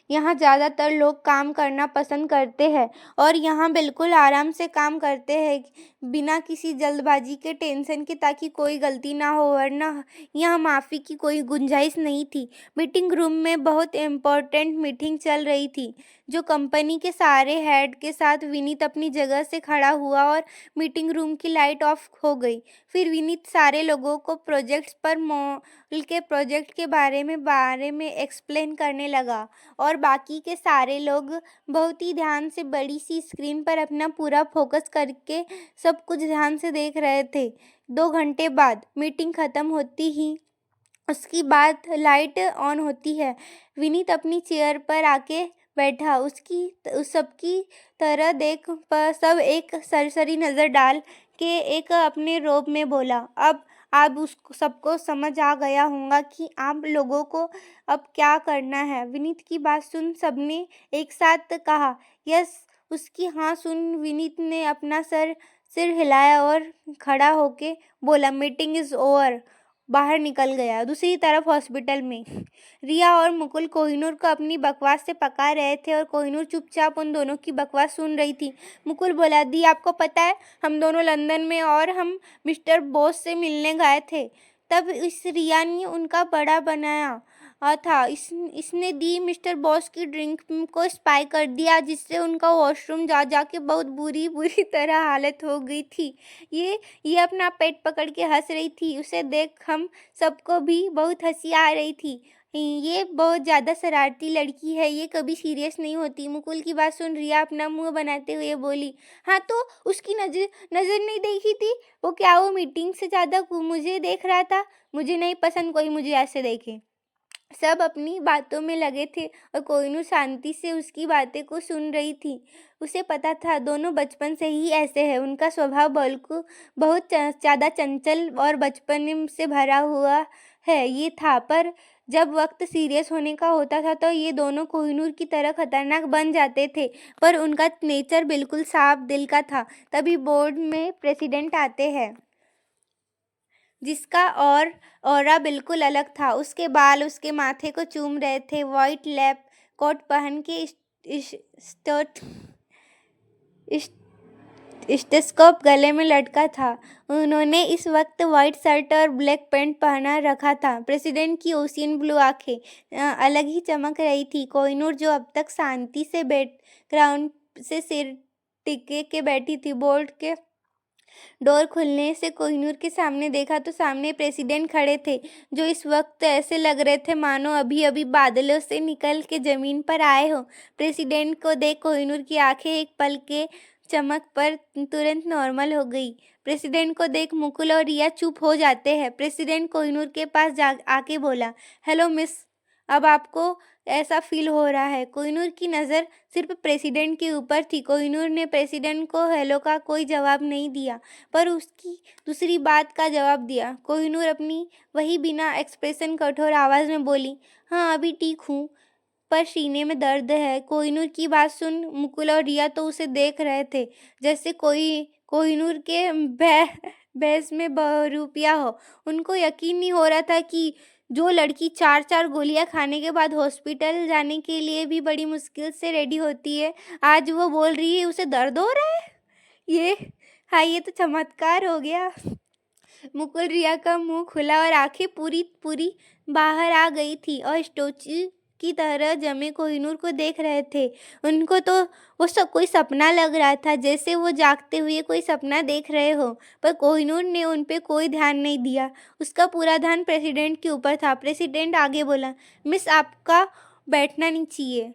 यहाँ ज़्यादातर लोग काम करना पसंद करते हैं और यहाँ बिल्कुल आराम से काम करते हैं, बिना किसी जल्दबाजी के, टेंशन के, ताकि कोई गलती ना हो, वरना यहाँ माफ़ी की कोई गुंजाइश नहीं थी। मीटिंग रूम में बहुत इम्पोर्टेंट मीटिंग चल रही थी, जो कंपनी के सारे हेड के साथ विनीत अपनी जगह से खड़ा हुआ और मीटिंग रूम की लाइट ऑफ हो गई। फिर विनीत सारे लोगों को मॉल के प्रोजेक्ट के बारे में एक्सप्लेन करने लगा और बाकी के सारे लोग बहुत ही ध्यान से बड़ी सी स्क्रीन पर अपना पूरा फोकस करके सब कुछ ध्यान से देख रहे थे। 2 घंटे बाद मीटिंग खत्म होती ही उसकी बाद लाइट ऑन होती है। विनीत अपनी चेयर पर आके बैठा। उस सबकी तरह देख पर सब एक सरसरी नज़र डाल के एक अपने रोब में बोला, अब उसको सबको समझ आ गया होगा कि आप लोगों को अब क्या करना है। विनीत की बात सुन सबने एक साथ कहा, यस। उसकी हाँ सुन विनीत ने अपना सिर हिलाया और खड़ा होके बोला, मीटिंग इज़ ओवर। बाहर निकल गया। दूसरी तरफ हॉस्पिटल में रिया और मुकुल कोहिनूर को अपनी बकवास से पका रहे थे और कोहिनूर चुपचाप उन दोनों की बकवास सुन रही थी। मुकुल बोला, दी आपको पता है हम दोनों लंदन में और हम मिस्टर बोस से मिलने गए थे। तब इस रिया ने उनका बड़ा बनाया था। इसने दी मिस्टर बॉस की ड्रिंक को स्पाई कर दिया, जिससे उनका वॉशरूम जाके बहुत बुरी तरह हालत हो गई थी। ये अपना पेट पकड़ के हंस रही थी। उसे देख हम सबको भी बहुत हंसी आ रही थी। ये बहुत ज़्यादा शरारती लड़की है, ये कभी सीरियस नहीं होती। मुकुल की बात सुन रिया अपना मुंह बनाते हुए बोली, हाँ तो उसकी नज़र नहीं देखी थी? वो मीटिंग से ज़्यादा मुझे देख रहा था। मुझे नहीं पसंद कोई मुझे ऐसे देखे। सब अपनी बातों में लगे थे और कोहिनूर शांति से उसकी बातें को सुन रही थी। उसे पता था दोनों बचपन से ही ऐसे हैं। उनका स्वभाव बहुत ज़्यादा चंचल और बचपन से भरा हुआ है ये था, पर जब वक्त सीरियस होने का होता था तो ये दोनों कोहिनूर की तरह खतरनाक बन जाते थे। पर उनका नेचर बिल्कुल साफ दिल का था। तभी बोर्ड में प्रेसिडेंट आते हैं। जिसका और ऑरा बिल्कुल अलग था। उसके बाल उसके माथे को चूम रहे थे। व्हाइट लैब कोट पहन के स्टोट स्टेथोस्कोप गले में लटका था। उन्होंने इस वक्त व्हाइट शर्ट और ब्लैक पैंट पहना रखा था। प्रेसिडेंट की ओशियन ब्लू आंखें अलग ही चमक रही थी। कोहिनूर, जो अब तक शांति से बैकग्राउंड से सिर टिके के बैठी थी, बोर्ड के डोर खुलने से कोहिनूर के सामने देखा तो सामने प्रेसिडेंट खड़े थे, जो इस वक्त ऐसे लग रहे थे मानो अभी अभी बादलों से निकल के जमीन पर आए हो। प्रेसिडेंट को देख कोहिनूर की आंखें एक पल के चमक पर तुरंत नॉर्मल हो गई। प्रेसिडेंट को देख मुकुल और रिया चुप हो जाते हैं। प्रेसिडेंट कोहिनूर के पास जा आके बोला, हेलो मिस, अब आपको ऐसा फील हो रहा है? कोहिनूर की नज़र सिर्फ प्रेसिडेंट के ऊपर थी। कोहिनूर ने प्रेसिडेंट को हेलो का कोई जवाब नहीं दिया, पर उसकी दूसरी बात का जवाब दिया। कोहिनूर अपनी वही बिना एक्सप्रेशन कठोर आवाज़ में बोली, हाँ अभी ठीक हूँ, पर सीने में दर्द है। कोहिनूर की बात सुन मुकुल और रिया तो उसे देख रहे थे जैसे कोई कोहिनूर के बहस में बहरूपिया हो। उनको यकीन नहीं हो रहा था कि जो लड़की 4-4 गोलियां खाने के बाद हॉस्पिटल जाने के लिए भी बड़ी मुश्किल से रेडी होती है, आज वो बोल रही है उसे दर्द हो रहा है। ये हाँ, ये तो चमत्कार हो गया। मुकुल रिया का मुंह खुला और आंखें पूरी पूरी बाहर आ गई थी और स्टोची की तरह जमे कोहिनूर को देख रहे थे। उनको तो वो सब कोई सपना लग रहा था, जैसे वो जागते हुए कोई सपना देख रहे हो। पर कोहिनूर ने उन पे कोई ध्यान नहीं दिया। उसका पूरा ध्यान प्रेसिडेंट के ऊपर था। प्रेसिडेंट आगे बोला, मिस आपका बैठना नहीं चाहिए।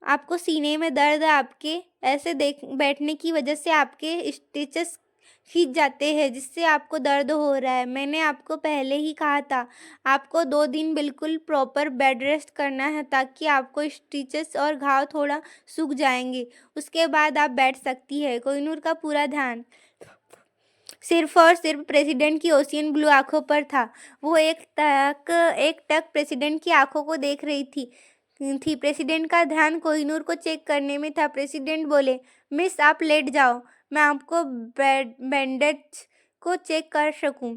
आपको सीने में दर्द है। आपके ऐसे देख बैठने की वजह से आपके स्टिचेस खींच जाते हैं, जिससे आपको दर्द हो रहा है। मैंने आपको पहले ही कहा था, आपको 2 दिन बिल्कुल प्रॉपर बेड रेस्ट करना है, ताकि आपको स्टिचेस और घाव थोड़ा सूख जाएंगे। उसके बाद आप बैठ सकती है। कोहिनूर का पूरा ध्यान सिर्फ और सिर्फ प्रेसिडेंट की ओशियन ब्लू आंखों पर था। वो एक टक प्रेसिडेंट की आंखों को देख रही थी। प्रेसिडेंट का ध्यान कोहिनूर को चेक करने में था। प्रेसिडेंट बोले, मिस आप लेट जाओ, मैं आपको बैंडेज को चेक कर सकूं।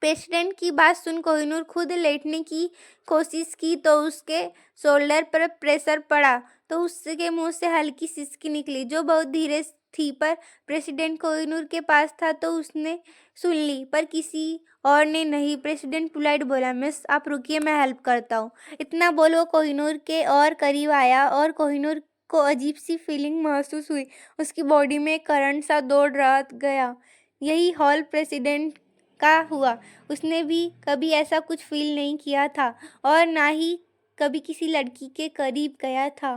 प्रेसिडेंट की बात सुन कोहिनूर खुद लेटने की कोशिश की तो उसके शोल्डर पर प्रेशर पड़ा तो उसके मुंह से हल्की सिसकी निकली, जो बहुत धीरे थी, पर प्रेसिडेंट कोहिनूर के पास था तो उसने सुन ली, पर किसी और ने नहीं। प्रेसिडेंट पोलाइट बोला, मिस आप रुकिए, मैं हेल्प करता हूँ। इतना बोल वो कोहिनूर के और करीब आया और कोहिनूर को अजीब सी फीलिंग महसूस हुई। उसकी बॉडी में करंट सा दौड़ रहा गया। यही हॉल प्रेसिडेंट का हुआ। उसने भी कभी ऐसा कुछ फील नहीं किया था और ना ही कभी किसी लड़की के करीब गया था।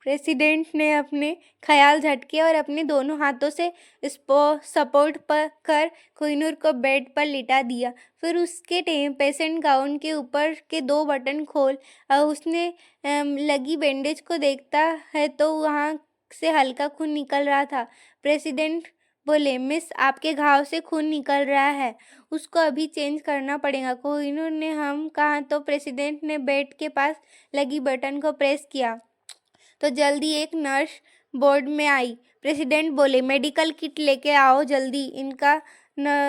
प्रेसिडेंट ने अपने ख्याल झटके और अपने दोनों हाथों से सपोर्ट पर कर कोहिनूर को बेड पर लिटा दिया। फिर उसके पेशेंट गाउन के ऊपर के 2 बटन खोल उसने लगी बैंडेज को देखता है तो वहाँ से हल्का खून निकल रहा था। प्रेसिडेंट बोले, मिस आपके घाव से खून निकल रहा है, उसको अभी चेंज करना पड़ेगा। कोहिनूर ने हम कहा तो प्रेसिडेंट ने बेड के पास लगी बटन को प्रेस किया तो जल्दी एक नर्स बोर्ड में आई। प्रेसिडेंट बोले, मेडिकल किट लेके आओ जल्दी।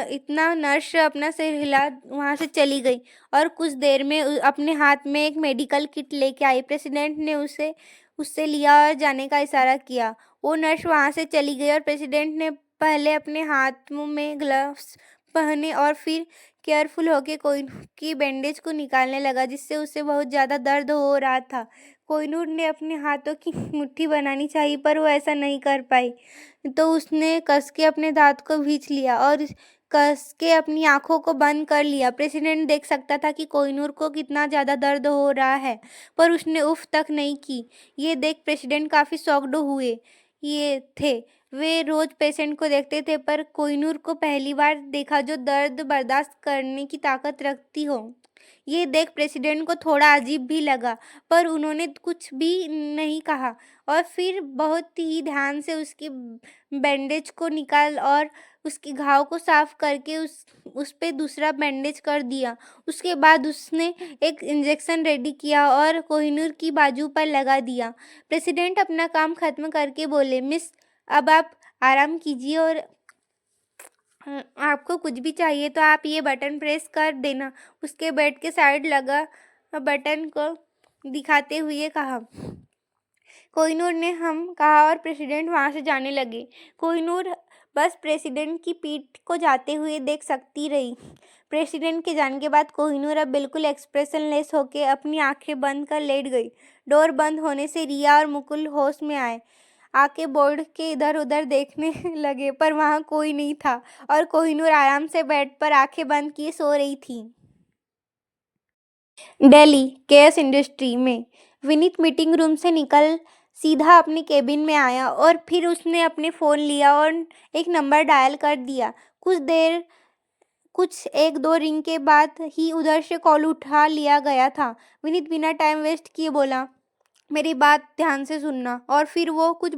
इतना नर्स अपना सिर हिला वहाँ से चली गई और कुछ देर में अपने हाथ में एक मेडिकल किट लेके आई। प्रेसिडेंट ने उससे लिया और जाने का इशारा किया। वो नर्स वहाँ से चली गई और प्रेसिडेंट ने पहले अपने हाथों में ग्लव्स पहने और फिर केयरफुल होके कोहिनूर की बैंडेज को निकालने लगा, जिससे उसे बहुत ज़्यादा दर्द हो रहा था। कोहिनूर ने अपने हाथों की मुट्ठी बनानी चाहिए, पर वो ऐसा नहीं कर पाई, तो उसने कस के अपने दांत को भींच लिया और कस के अपनी आंखों को बंद कर लिया। प्रेसिडेंट देख सकता था कि कोहिनूर को कितना ज़्यादा दर्द हो रहा है, पर उसने उफ तक नहीं की। ये देख प्रेसिडेंट काफ़ी शॉक्ड हुए ये थे। वे रोज पेशेंट को देखते थे, पर कोहिनूर को पहली बार देखा जो दर्द बर्दाश्त करने की ताकत रखती हो। ये देख प्रेसिडेंट को थोड़ा अजीब भी लगा, पर उन्होंने कुछ भी नहीं कहा और फिर बहुत ही ध्यान से उसकी बैंडेज को निकाल और उसके घाव को साफ करके उस पे दूसरा बैंडेज कर दिया। उसके बाद उसने एक इंजेक्शन रेडी किया और कोहिनूर की बाजू पर लगा दिया। प्रेसिडेंट अपना काम खत्म करके बोले, मिस अब आप आराम कीजिए और आपको कुछ भी चाहिए तो आप ये बटन प्रेस कर देना, उसके बेड के साइड लगा बटन को दिखाते हुए कहा। कोहिनूर ने हम कहा और प्रेसिडेंट वहां से जाने लगे। कोहिनूर बस प्रेसिडेंट की पीठ को जाते हुए देख सकती रही। प्रेसिडेंट के जाने के बाद कोहिनूर अब बिल्कुल एक्सप्रेशनलेस होके अपनी आंखें बंद कर लेट गई। डोर बंद होने से रिया और मुकुल होश में आए, आके बोर्ड के इधर उधर देखने लगे, पर वहां कोई नहीं था और कोहिनूर आराम से बेड पर आंखें बंद किए सो रही थी। दिल्ली केएस इंडस्ट्री में विनीत मीटिंग रूम से निकल सीधा अपने केबिन में आया और फिर उसने अपने फ़ोन लिया और एक नंबर डायल कर दिया। कुछ एक दो रिंग के बाद ही उधर से कॉल उठा लिया गया था। विनीत बिना टाइम वेस्ट किए बोला, मेरी बात ध्यान से सुनना। और फिर वो कुछ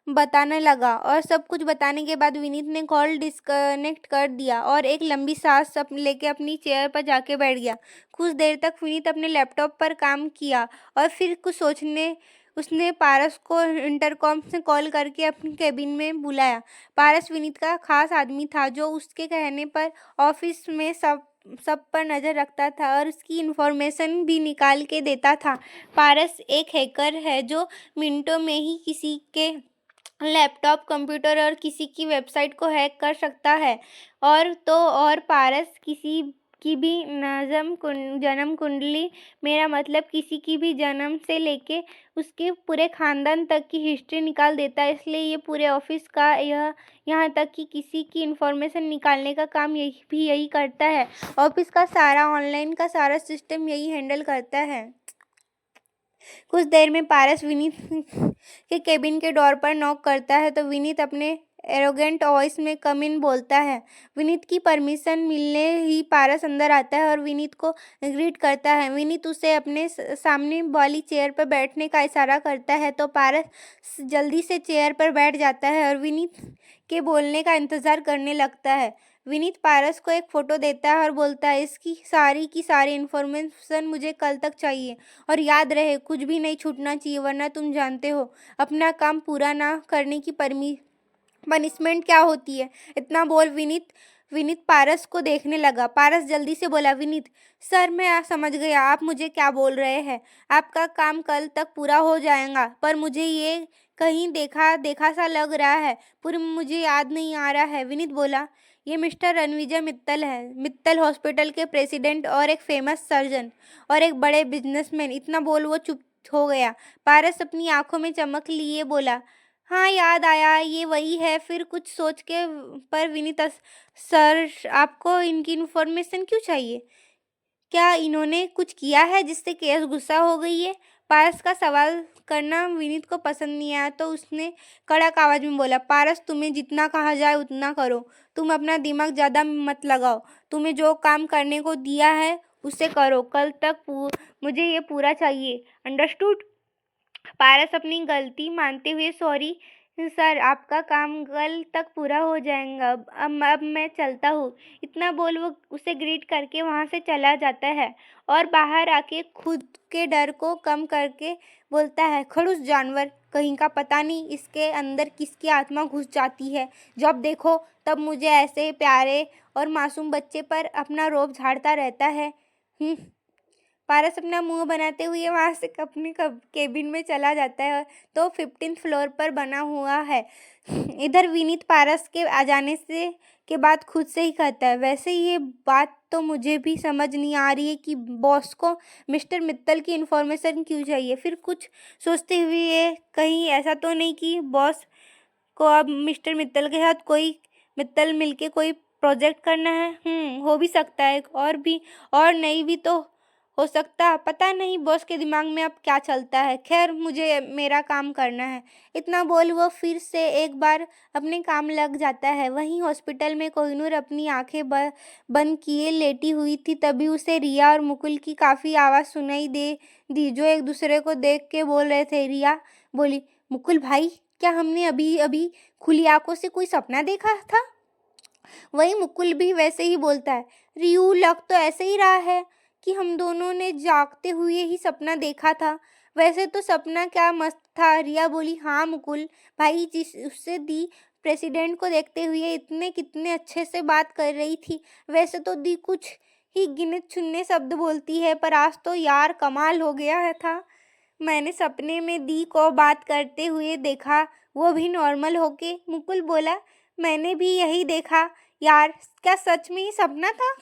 बताने लगा और सब कुछ बताने के बाद विनीत ने कॉल डिस्कनेक्ट कर दिया और एक लंबी सांस लेके अपनी चेयर पर जाके बैठ गया। कुछ देर तक विनीत अपने लैपटॉप पर काम किया और फिर कुछ सोचने उसने पारस को इंटरकॉम से कॉल करके अपने केबिन में बुलाया। पारस विनीत का खास आदमी था जो उसके कहने पर ऑफिस में सब पर नज़र रखता था और उसकी इन्फॉर्मेशन भी निकाल के देता था। पारस एक हैकर है जो मिनटों में ही किसी के लैपटॉप, कंप्यूटर और किसी की वेबसाइट को हैक कर सकता है। और पारस किसी की भी जन्म कुंडली, मेरा मतलब किसी की भी जन्म से लेके उसके पूरे खानदान तक की हिस्ट्री निकाल देता है। इसलिए ये पूरे ऑफिस का यहाँ तक कि किसी की इन्फॉर्मेशन निकालने का काम यही करता है। ऑफिस का सारा ऑनलाइन का सारा सिस्टम यही हैंडल करता है। कुछ देर में पारस विनीत के केबिन के डोर पर नॉक करता है तो विनीत अपने एरोगेंट वॉइस में कम इन बोलता है। विनीत की परमिशन मिलने ही पारस अंदर आता है और विनीत को ग्रीट करता है। विनीत उसे अपने सामने वाली चेयर पर बैठने का इशारा करता है तो पारस जल्दी से चेयर पर बैठ जाता है और विनीत के बोलने का इंतजार करने लगता है। विनीत पारस को एक फ़ोटो देता है और बोलता है, इसकी सारी की सारी इन्फॉर्मेशन मुझे कल तक चाहिए और याद रहे कुछ भी नहीं छूटना चाहिए, वरना तुम जानते हो अपना काम पूरा ना करने की पनिशमेंट क्या होती है। इतना बोल विनीत पारस को देखने लगा। पारस जल्दी से बोला, विनीत सर मैं समझ गया आप मुझे क्या बोल रहे हैं। आपका काम कल तक पूरा हो जाएगा, पर मुझे ये कहीं देखा देखा सा लग रहा है, पूरी मुझे याद नहीं आ रहा है। विनीत बोला, ये मिस्टर रणविजय मित्तल है, मित्तल हॉस्पिटल के प्रेसिडेंट और एक फेमस सर्जन और एक बड़े बिजनेसमैन। इतना बोल वो चुप हो गया। पारस अपनी आंखों में चमक लिए बोला, हाँ याद आया, ये वही है। फिर कुछ सोच के पर विनीत, सर आपको इनकी इन्फॉर्मेशन क्यों चाहिए? क्या इन्होंने कुछ किया है जिससे केस गुस्सा हो गई है? पारस का सवाल करना विनीत को पसंद नहीं आया तो उसने कड़क आवाज में बोला, पारस तुम्हें जितना कहा जाए उतना करो, तुम अपना दिमाग ज़्यादा मत लगाओ, तुम्हें जो काम करने को दिया है उसे करो, कल तक मुझे ये पूरा चाहिए, अंडरस्टूड? पारस अपनी गलती मानते हुए, सॉरी सर आपका काम कल तक पूरा हो जाएगा, अब मैं चलता हूँ। इतना बोल वो उसे ग्रीट करके वहाँ से चला जाता है और बाहर आके खुद के डर को कम करके बोलता है, खड़ूस जानवर कहीं का, पता नहीं इसके अंदर किसकी आत्मा घुस जाती है, जब देखो तब मुझे ऐसे प्यारे और मासूम बच्चे पर अपना रोब झाड़ता रहता है। पारस अपना मुंह बनाते हुए वहां से अपने केबिन में चला जाता है तो 15th फ्लोर पर बना हुआ है। इधर विनीत पारस के आ जाने से के बाद खुद से ही कहता है, वैसे ये बात तो मुझे भी समझ नहीं आ रही है कि बॉस को मिस्टर मित्तल की इन्फॉर्मेशन क्यों चाहिए। फिर कुछ सोचते हुए, कहीं ऐसा तो नहीं कि बॉस को अब मिस्टर मित्तल के साथ मित्तल मिलके कोई प्रोजेक्ट करना है। हो भी सकता है, और नहीं भी तो हो सकता, पता नहीं बॉस के दिमाग में अब क्या चलता है। खैर मुझे मेरा काम करना है। इतना बोल वो फिर से एक बार अपने काम लग जाता है। वहीं हॉस्पिटल में कोहिनूर अपनी आंखें बंद किए लेटी हुई थी। तभी उसे रिया और मुकुल की काफ़ी आवाज़ सुनाई दे दी जो एक दूसरे को देख के बोल रहे थे। रिया बोली, मुकुल भाई क्या हमने अभी अभी खुली आंखों से कोई सपना देखा था? वही मुकुल भी वैसे ही बोलता है, रियू लग तो ऐसे ही रहा है कि हम दोनों ने जागते हुए ही सपना देखा था। वैसे तो सपना क्या मस्त था। रिया बोली, हाँ मुकुल भाई, जिस उससे दी प्रेसिडेंट को देखते हुए इतने कितने अच्छे से बात कर रही थी। वैसे तो दी कुछ ही गिने चुने शब्द बोलती है, पर आज तो यार कमाल हो गया है था। मैंने सपने में दी को बात करते हुए देखा, वो भी नॉर्मल होके। मुकुल बोला, मैंने भी यही देखा यार, क्या सच में ही सपना था?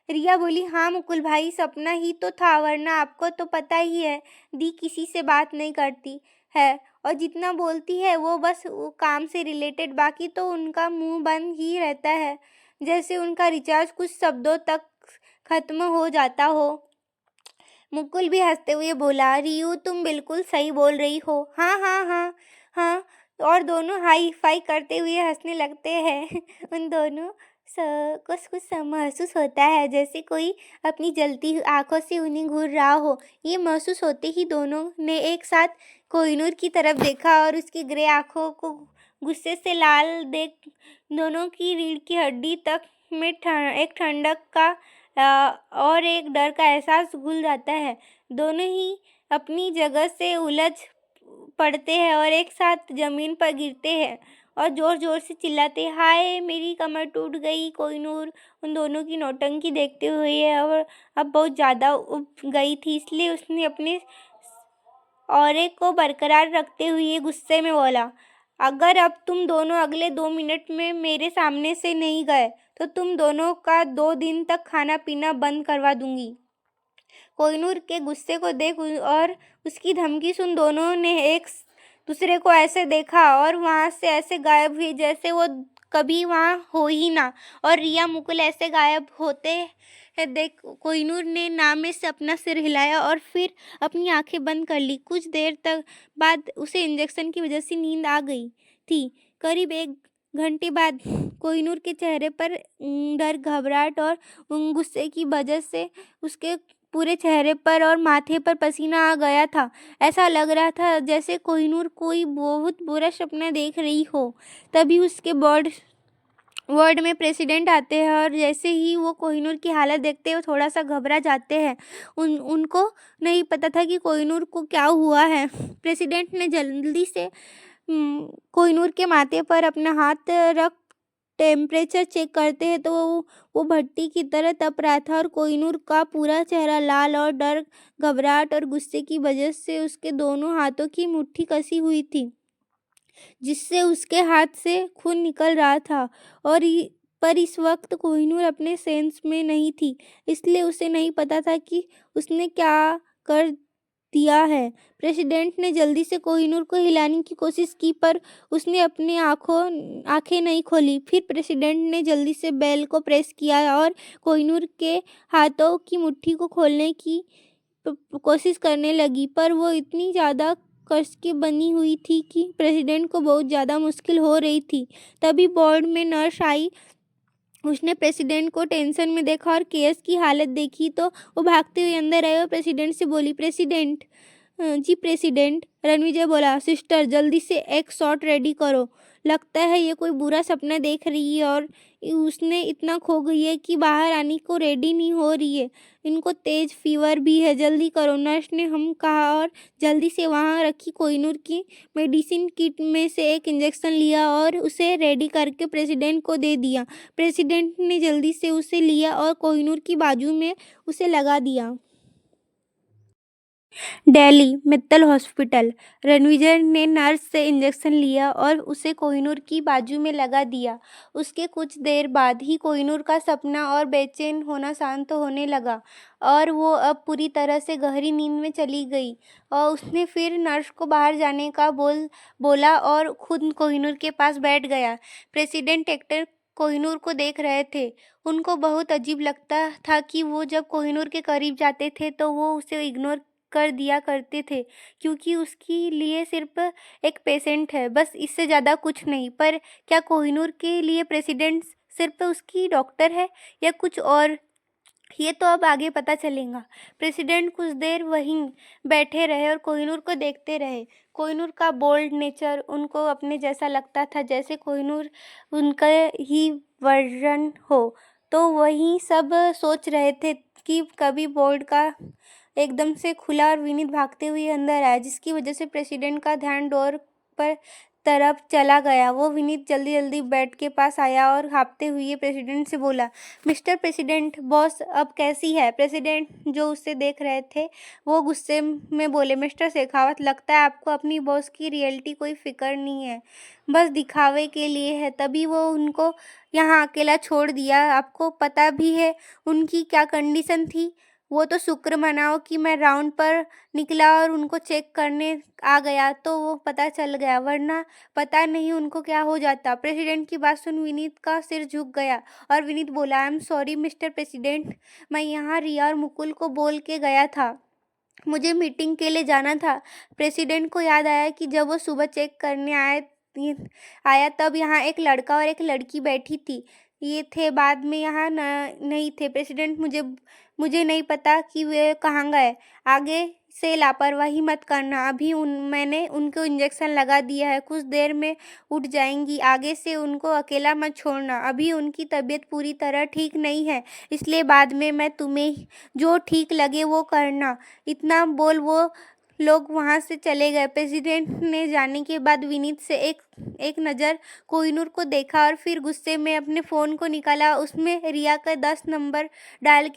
रिया बोली, हाँ मुकुल भाई, सपना ही तो था, वरना आपको तो पता ही है दी किसी से बात नहीं करती है, और जितना बोलती है वो बस वो काम से रिलेटेड, बाकी तो उनका मुंह बंद ही रहता है, जैसे उनका रिचार्ज कुछ शब्दों तक खत्म हो जाता हो। मुकुल भी हंसते हुए बोला, रियू तुम बिल्कुल सही बोल रही हो। हाँ हाँ हाँ हाँ, और दोनों हाई फाई करते हुए हंसने लगते हैं। उन दोनों कुछ कुछ महसूस होता है, जैसे कोई अपनी जलती हुई आंखों से उन्हें घूर रहा हो। ये महसूस होते ही दोनों ने एक साथ कोहिनूर की तरफ देखा और उसकी ग्रे आंखों को गुस्से से लाल देख दोनों की रीढ़ की हड्डी तक में एक ठंडक का और एक डर का एहसास घुल जाता है। दोनों ही अपनी जगह से उलझ पड़ते हैं और एक साथ जमीन पर गिरते हैं और जोर जोर से चिल्लाते, हाय मेरी कमर टूट गई। कोहिनूर उन दोनों की नौटंकी देखते हुए और अब बहुत ज़्यादा उब गई थी, इसलिए उसने अपने औरे को बरकरार रखते हुए गुस्से में बोला, अगर अब तुम दोनों अगले 2 मिनट में मेरे सामने से नहीं गए तो तुम दोनों का 2 दिन तक खाना पीना बंद करवा दूंगी। कोहिनूर के गुस्से को देख और उसकी धमकी सुन दोनों ने एक दूसरे को ऐसे देखा और वहाँ से ऐसे गायब हुए जैसे वो कभी वहाँ हो ही ना। और रिया मुकुल ऐसे गायब होते देख कोहिनूर ने नाम से अपना सिर हिलाया और फिर अपनी आंखें बंद कर ली। कुछ देर तक बाद उसे इंजेक्शन की वजह से नींद आ गई थी। करीब 1 घंटे बाद कोहिनूर के चेहरे पर डर, घबराहट और गुस्से की वजह से उसके पूरे चेहरे पर और माथे पर पसीना आ गया था। ऐसा लग रहा था जैसे कोहिनूर कोई बहुत बुरा सपना देख रही हो। तभी उसके वार्ड में प्रेसिडेंट आते हैं और जैसे ही वो कोहिनूर की हालत देखते हैं वो थोड़ा सा घबरा जाते हैं। उनको नहीं पता था कि कोहिनूर को क्या हुआ है। प्रेसिडेंट ने जल्दी से कोहिनूर के माथे पर अपना हाथ रख टेम्परेचर चेक करते हैं तो वो भट्टी की तरह तप रहा था और कोहिनूर का पूरा चेहरा लाल और डर, घबराहट और गुस्से की वजह से उसके दोनों हाथों की मुट्ठी कसी हुई थी, जिससे उसके हाथ से खून निकल रहा था। पर इस वक्त कोहिनूर अपने सेंस में नहीं थी, इसलिए उसे नहीं पता था कि उसने क्या कर दिया है। प्रेसिडेंट ने जल्दी से कोहिनूर को हिलाने की कोशिश की, पर उसने अपनी आंखें नहीं खोली। फिर प्रेसिडेंट ने जल्दी से बेल को प्रेस किया और कोहिनूर के हाथों की मुट्ठी को खोलने की कोशिश करने लगी, पर वो इतनी ज़्यादा कस की बनी हुई थी कि प्रेसिडेंट को बहुत ज़्यादा मुश्किल हो रही थी। तभी बोर्ड में नर्स आई। उसने प्रेसिडेंट को टेंशन में देखा और केस की हालत देखी तो वो भागते हुए अंदर आई और प्रेसिडेंट से बोली, प्रेसिडेंट जी प्रेसिडेंट। रणविजय बोला, सिस्टर जल्दी से एक शॉट रेडी करो, लगता है ये कोई बुरा सपना देख रही है और उसने इतना खो गई है कि बाहर आने को रेडी नहीं हो रही है। इनको तेज फीवर भी है, जल्दी करो, नर्स ने हम कहा और जल्दी से वहाँ रखी कोहिनूर की मेडिसिन किट में से एक इंजेक्शन लिया और उसे रेडी करके प्रेसिडेंट को दे दिया। प्रेसिडेंट ने जल्दी से उसे लिया और कोहिनूर की बाजू में उसे लगा दिया। दिल्ली मित्तल हॉस्पिटल। रणविजय ने नर्स से इंजेक्शन लिया और उसे कोहिनूर की बाजू में लगा दिया। उसके कुछ देर बाद ही कोहिनूर का सपना और बेचैन होना शांत होने लगा और वो अब पूरी तरह से गहरी नींद में चली गई। और उसने फिर नर्स को बाहर जाने का बोला और खुद कोहिनूर के पास बैठ गया। प्रेसिडेंट एक्टर कोहिनूर को देख रहे थे। उनको बहुत अजीब लगता था कि वो जब कोहिनूर के करीब जाते थे तो वो उसे इग्नोर कर दिया करते थे, क्योंकि उसके लिए सिर्फ एक पेशेंट है, बस इससे ज़्यादा कुछ नहीं। पर क्या कोहिनूर के लिए प्रेसिडेंट सिर्फ उसकी डॉक्टर है या कुछ और, ये तो अब आगे पता चलेगा। प्रेसिडेंट कुछ देर वहीं बैठे रहे और कोहिनूर को देखते रहे। कोहिनूर का बोल्ड नेचर उनको अपने जैसा लगता था, जैसे कोहिनूर उनका ही वर्जन हो। तो वहीं सब सोच रहे थे कि कभी बोर्ड का एकदम से खुला और विनीत भागते हुए अंदर आया, जिसकी वजह से प्रेसिडेंट का ध्यान डोर पर तरफ चला गया। वो विनीत जल्दी जल्दी बेड के पास आया और हाँफते हुए प्रेसिडेंट से बोला, मिस्टर प्रेसिडेंट, बॉस अब कैसी है? प्रेसिडेंट, जो उसे देख रहे थे, वो गुस्से में बोले, मिस्टर शेखावत, लगता है आपको अपनी बॉस की रियलिटी कोई फिक्र नहीं है, बस दिखावे के लिए है, तभी वो उनको यहाँ अकेला छोड़ दिया। आपको पता भी है उनकी क्या कंडीशन थी? वो तो शुक्र मनाओ कि मैं राउंड पर निकला और उनको चेक करने आ गया तो वो पता चल गया, वरना पता नहीं उनको क्या हो जाता। प्रेसिडेंट की बात सुन विनीत का सिर झुक गया और विनीत बोला, I am sorry mister president, मैं यहाँ रिया और मुकुल को बोल के गया था, मुझे मीटिंग के लिए जाना था। प्रेसिडेंट को याद आया कि जब वो सुबह चेक करने आया तब यहाँ एक लड़का और एक लड़की बैठी थी, ये थे, बाद में यहाँ नहीं थे। प्रेसिडेंट, मुझे नहीं पता कि वे कहाँ गए। आगे से लापरवाही मत करना, अभी मैंने उनको इंजेक्शन लगा दिया है, कुछ देर में उठ जाएंगी, आगे से उनको अकेला मत छोड़ना, अभी उनकी तबीयत पूरी तरह ठीक नहीं है, इसलिए बाद में मैं तुम्हें जो ठीक लगे वो करना। इतना बोल वो लोग वहाँ से चले गए। प्रेसिडेंट ने जाने के बाद विनीत से एक नज़र कोहिनूर को देखा और फिर गुस्से में अपने फ़ोन को निकाला, उसमें रिया का 10 नंबर डायल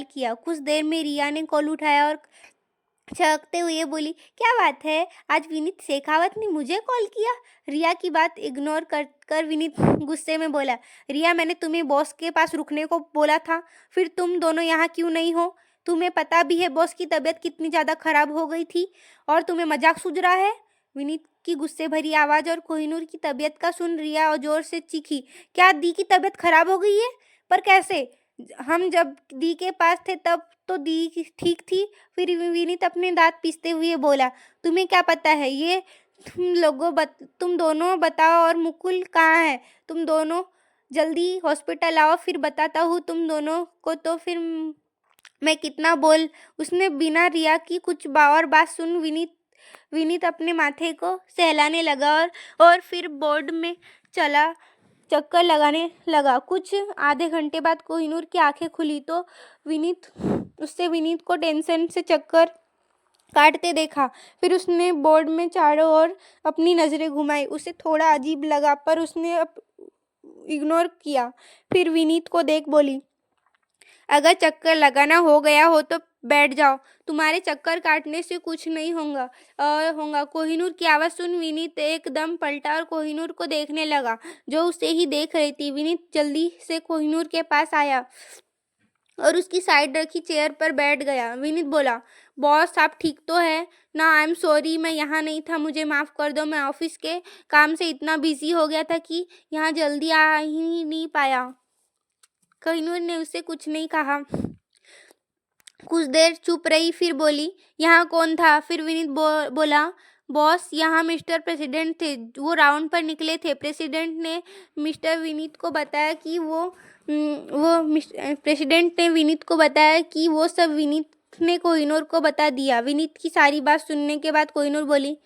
किया। कुछ देर में रिया ने कॉल उठाया और चहकते हुए बोली, क्या बात है, आज विनीत शेखावत ने मुझे कॉल किया? रिया की बात इग्नोर कर विनीत गुस्से में बोला, रिया, मैंने तुम्हें बॉस के पास रुकने को बोला था, फिर तुम दोनों यहाँ क्यों नहीं हो? तुम्हें पता भी है बॉस की तबीयत कितनी ज़्यादा खराब हो गई थी और तुम्हें मजाक सूझ रहा है? विनीत की गुस्से भरी आवाज़ और कोहिनूर की तबीयत का सुन रिया और जोर से चीखी, क्या दी की तबीयत खराब हो गई है? पर कैसे? हम जब दी के पास थे तब तो दी ठीक थी। फिर विनीत अपने दांत पीसते हुए बोला, तुम्हें क्या पता है ये? तुम दोनों बताओ, और मुकुल कहाँ है? तुम दोनों जल्दी हॉस्पिटल आओ, फिर बताता हूँ तुम दोनों को तो फिर मैं कितना बोल। उसने बिना रिया की कुछ और बात सुन विनीत अपने माथे को सहलाने लगा और फिर बोर्ड में चक्कर लगाने लगा। कुछ आधे घंटे बाद कोहिनूर की आंखें खुली तो विनीत को टेंशन से चक्कर काटते देखा। फिर उसने बोर्ड में चारों ओर अपनी नज़रें घुमाई। उसे थोड़ा अजीब लगा पर उसने इग्नोर किया। फिर विनीत को देख बोली, अगर चक्कर लगाना हो गया हो तो बैठ जाओ, तुम्हारे चक्कर काटने से कुछ नहीं होगा। कोहिनूर की आवाज़ सुन विनीत एकदम पलटा और कोहिनूर को देखने लगा जो उसे ही देख रही थी। विनीत जल्दी से कोहिनूर के पास आया और उसकी साइड रखी चेयर पर बैठ गया। विनीत बोला, बॉस आप ठीक तो है ना? आई एम सॉरी, मैं यहाँ नहीं था, मुझे माफ़ कर दो, मैं ऑफिस के काम से इतना बिजी हो गया था कि यहाँ जल्दी आ ही नहीं पाया। कोहिनूर ने उसे कुछ नहीं कहा। कुछ देर चुप रही, फिर बोली, यहाँ कौन था? फिर विनीत बोला, बॉस यहाँ मिस्टर प्रेसिडेंट थे, वो राउंड पर निकले थे। प्रेसिडेंट ने विनीत को बताया कि वो सब विनीत ने कोहिनूर को बता दिया। विनीत की सारी बात सुनने के बाद कोहिनूर बोली,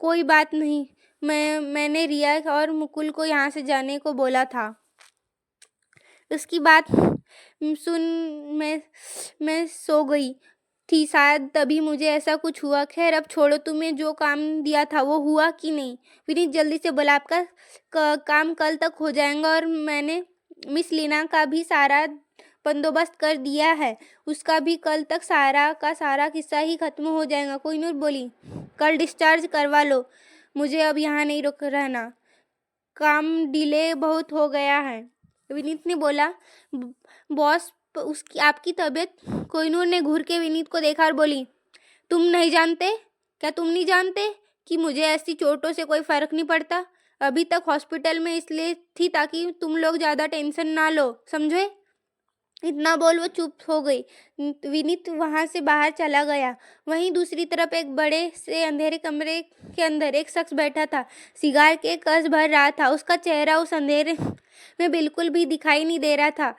कोई बात नहीं, मैंने रिया और मुकुल को यहाँ से जाने को बोला था। उसकी बात सुन मैं सो गई थी, शायद तभी मुझे ऐसा कुछ हुआ। खैर अब छोड़ो, तुम्हें जो काम दिया था वो हुआ कि नहीं? विनीत जल्दी से बोला, आपका काम कल तक हो जाएगा और मैंने मिस लीना का भी सारा बंदोबस्त कर दिया है, उसका भी कल तक सारा का सारा किस्सा ही खत्म हो जाएगा। कोहिनूर बोली, कल डिस्चार्ज करवा लो, मुझे अब यहाँ नहीं रुक रहना, काम डिले बहुत हो गया है। विनीत ने बोला, बॉस उसकी आपकी तबीयत? कोहिनूर ने घूर के विनीत को देखा और बोली, तुम नहीं जानते क्या? तुम नहीं जानते कि मुझे ऐसी चोटों से कोई फर्क नहीं पड़ता? अभी तक हॉस्पिटल में इसलिए थी ताकि तुम लोग ज़्यादा टेंशन ना लो, समझे? इतना बोल वो चुप हो गई। विनीत वहाँ से बाहर चला गया। वहीं दूसरी तरफ एक बड़े से अंधेरे कमरे के अंदर एक शख्स बैठा था, सिगार के कस भर रहा था। उसका चेहरा उस अंधेरे में बिल्कुल भी दिखाई नहीं दे रहा था,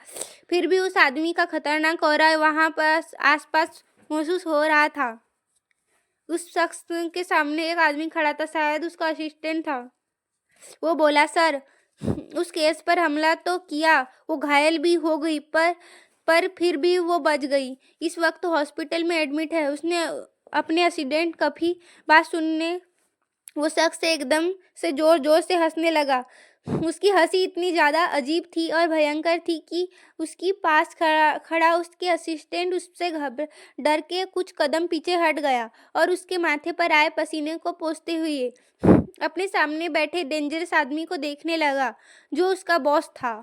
फिर भी उस आदमी का खतरनाक ऑरा वहाँ पर आसपास महसूस हो रहा था। उस शख्स के सामने एक आदमी खड़ा था, शायद उसका असिस्टेंट था। वो बोला, सर, उस केस पर हमला तो किया, वो घायल भी हो गई, पर फिर भी वो बच गई, इस वक्त हॉस्पिटल में एडमिट है। उसने अपने असिस्टेंट की बात सुनने वो शख्स एकदम से ज़ोर ज़ोर से हंसने लगा। उसकी हंसी इतनी ज़्यादा अजीब थी और भयंकर थी कि उसके पास खड़ा खड़ा उसके असिस्टेंट उससे डर के कुछ कदम पीछे हट गया और उसके माथे पर आए पसीने को पोंछते हुए अपने सामने बैठे डेंजरस आदमी को देखने लगा, जो उसका बॉस था।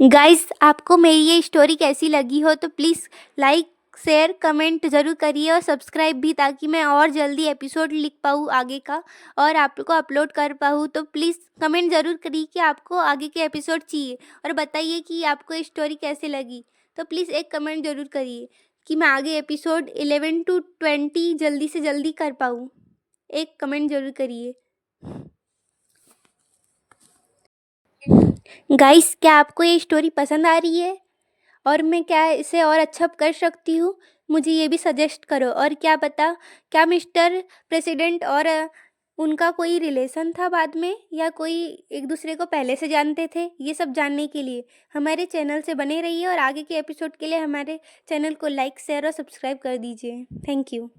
गाइस, आपको मेरी ये स्टोरी कैसी लगी हो तो प्लीज़ लाइक, शेयर, कमेंट ज़रूर करिए और सब्सक्राइब भी, ताकि मैं और जल्दी एपिसोड लिख पाऊँ आगे का और आपको अपलोड कर पाऊँ। तो प्लीज़ कमेंट ज़रूर करिए कि आपको आगे के एपिसोड चाहिए और बताइए कि आपको ये स्टोरी कैसे लगी। तो प्लीज़ एक कमेंट ज़रूर करिए कि मैं आगे एपिसोड 11 to 20 जल्दी से जल्दी कर पाऊँ। एक कमेंट ज़रूर करिए। गाइस, क्या आपको ये स्टोरी पसंद आ रही है और मैं क्या इसे और अच्छा कर सकती हूँ? मुझे ये भी सजेस्ट करो। और क्या पता, क्या मिस्टर प्रेसिडेंट और उनका कोई रिलेशन था बाद में, या कोई एक दूसरे को पहले से जानते थे? ये सब जानने के लिए हमारे चैनल से बने रहिए और आगे के एपिसोड के लिए हमारे चैनल को लाइक, शेयर और सब्सक्राइब कर दीजिए। Thank you.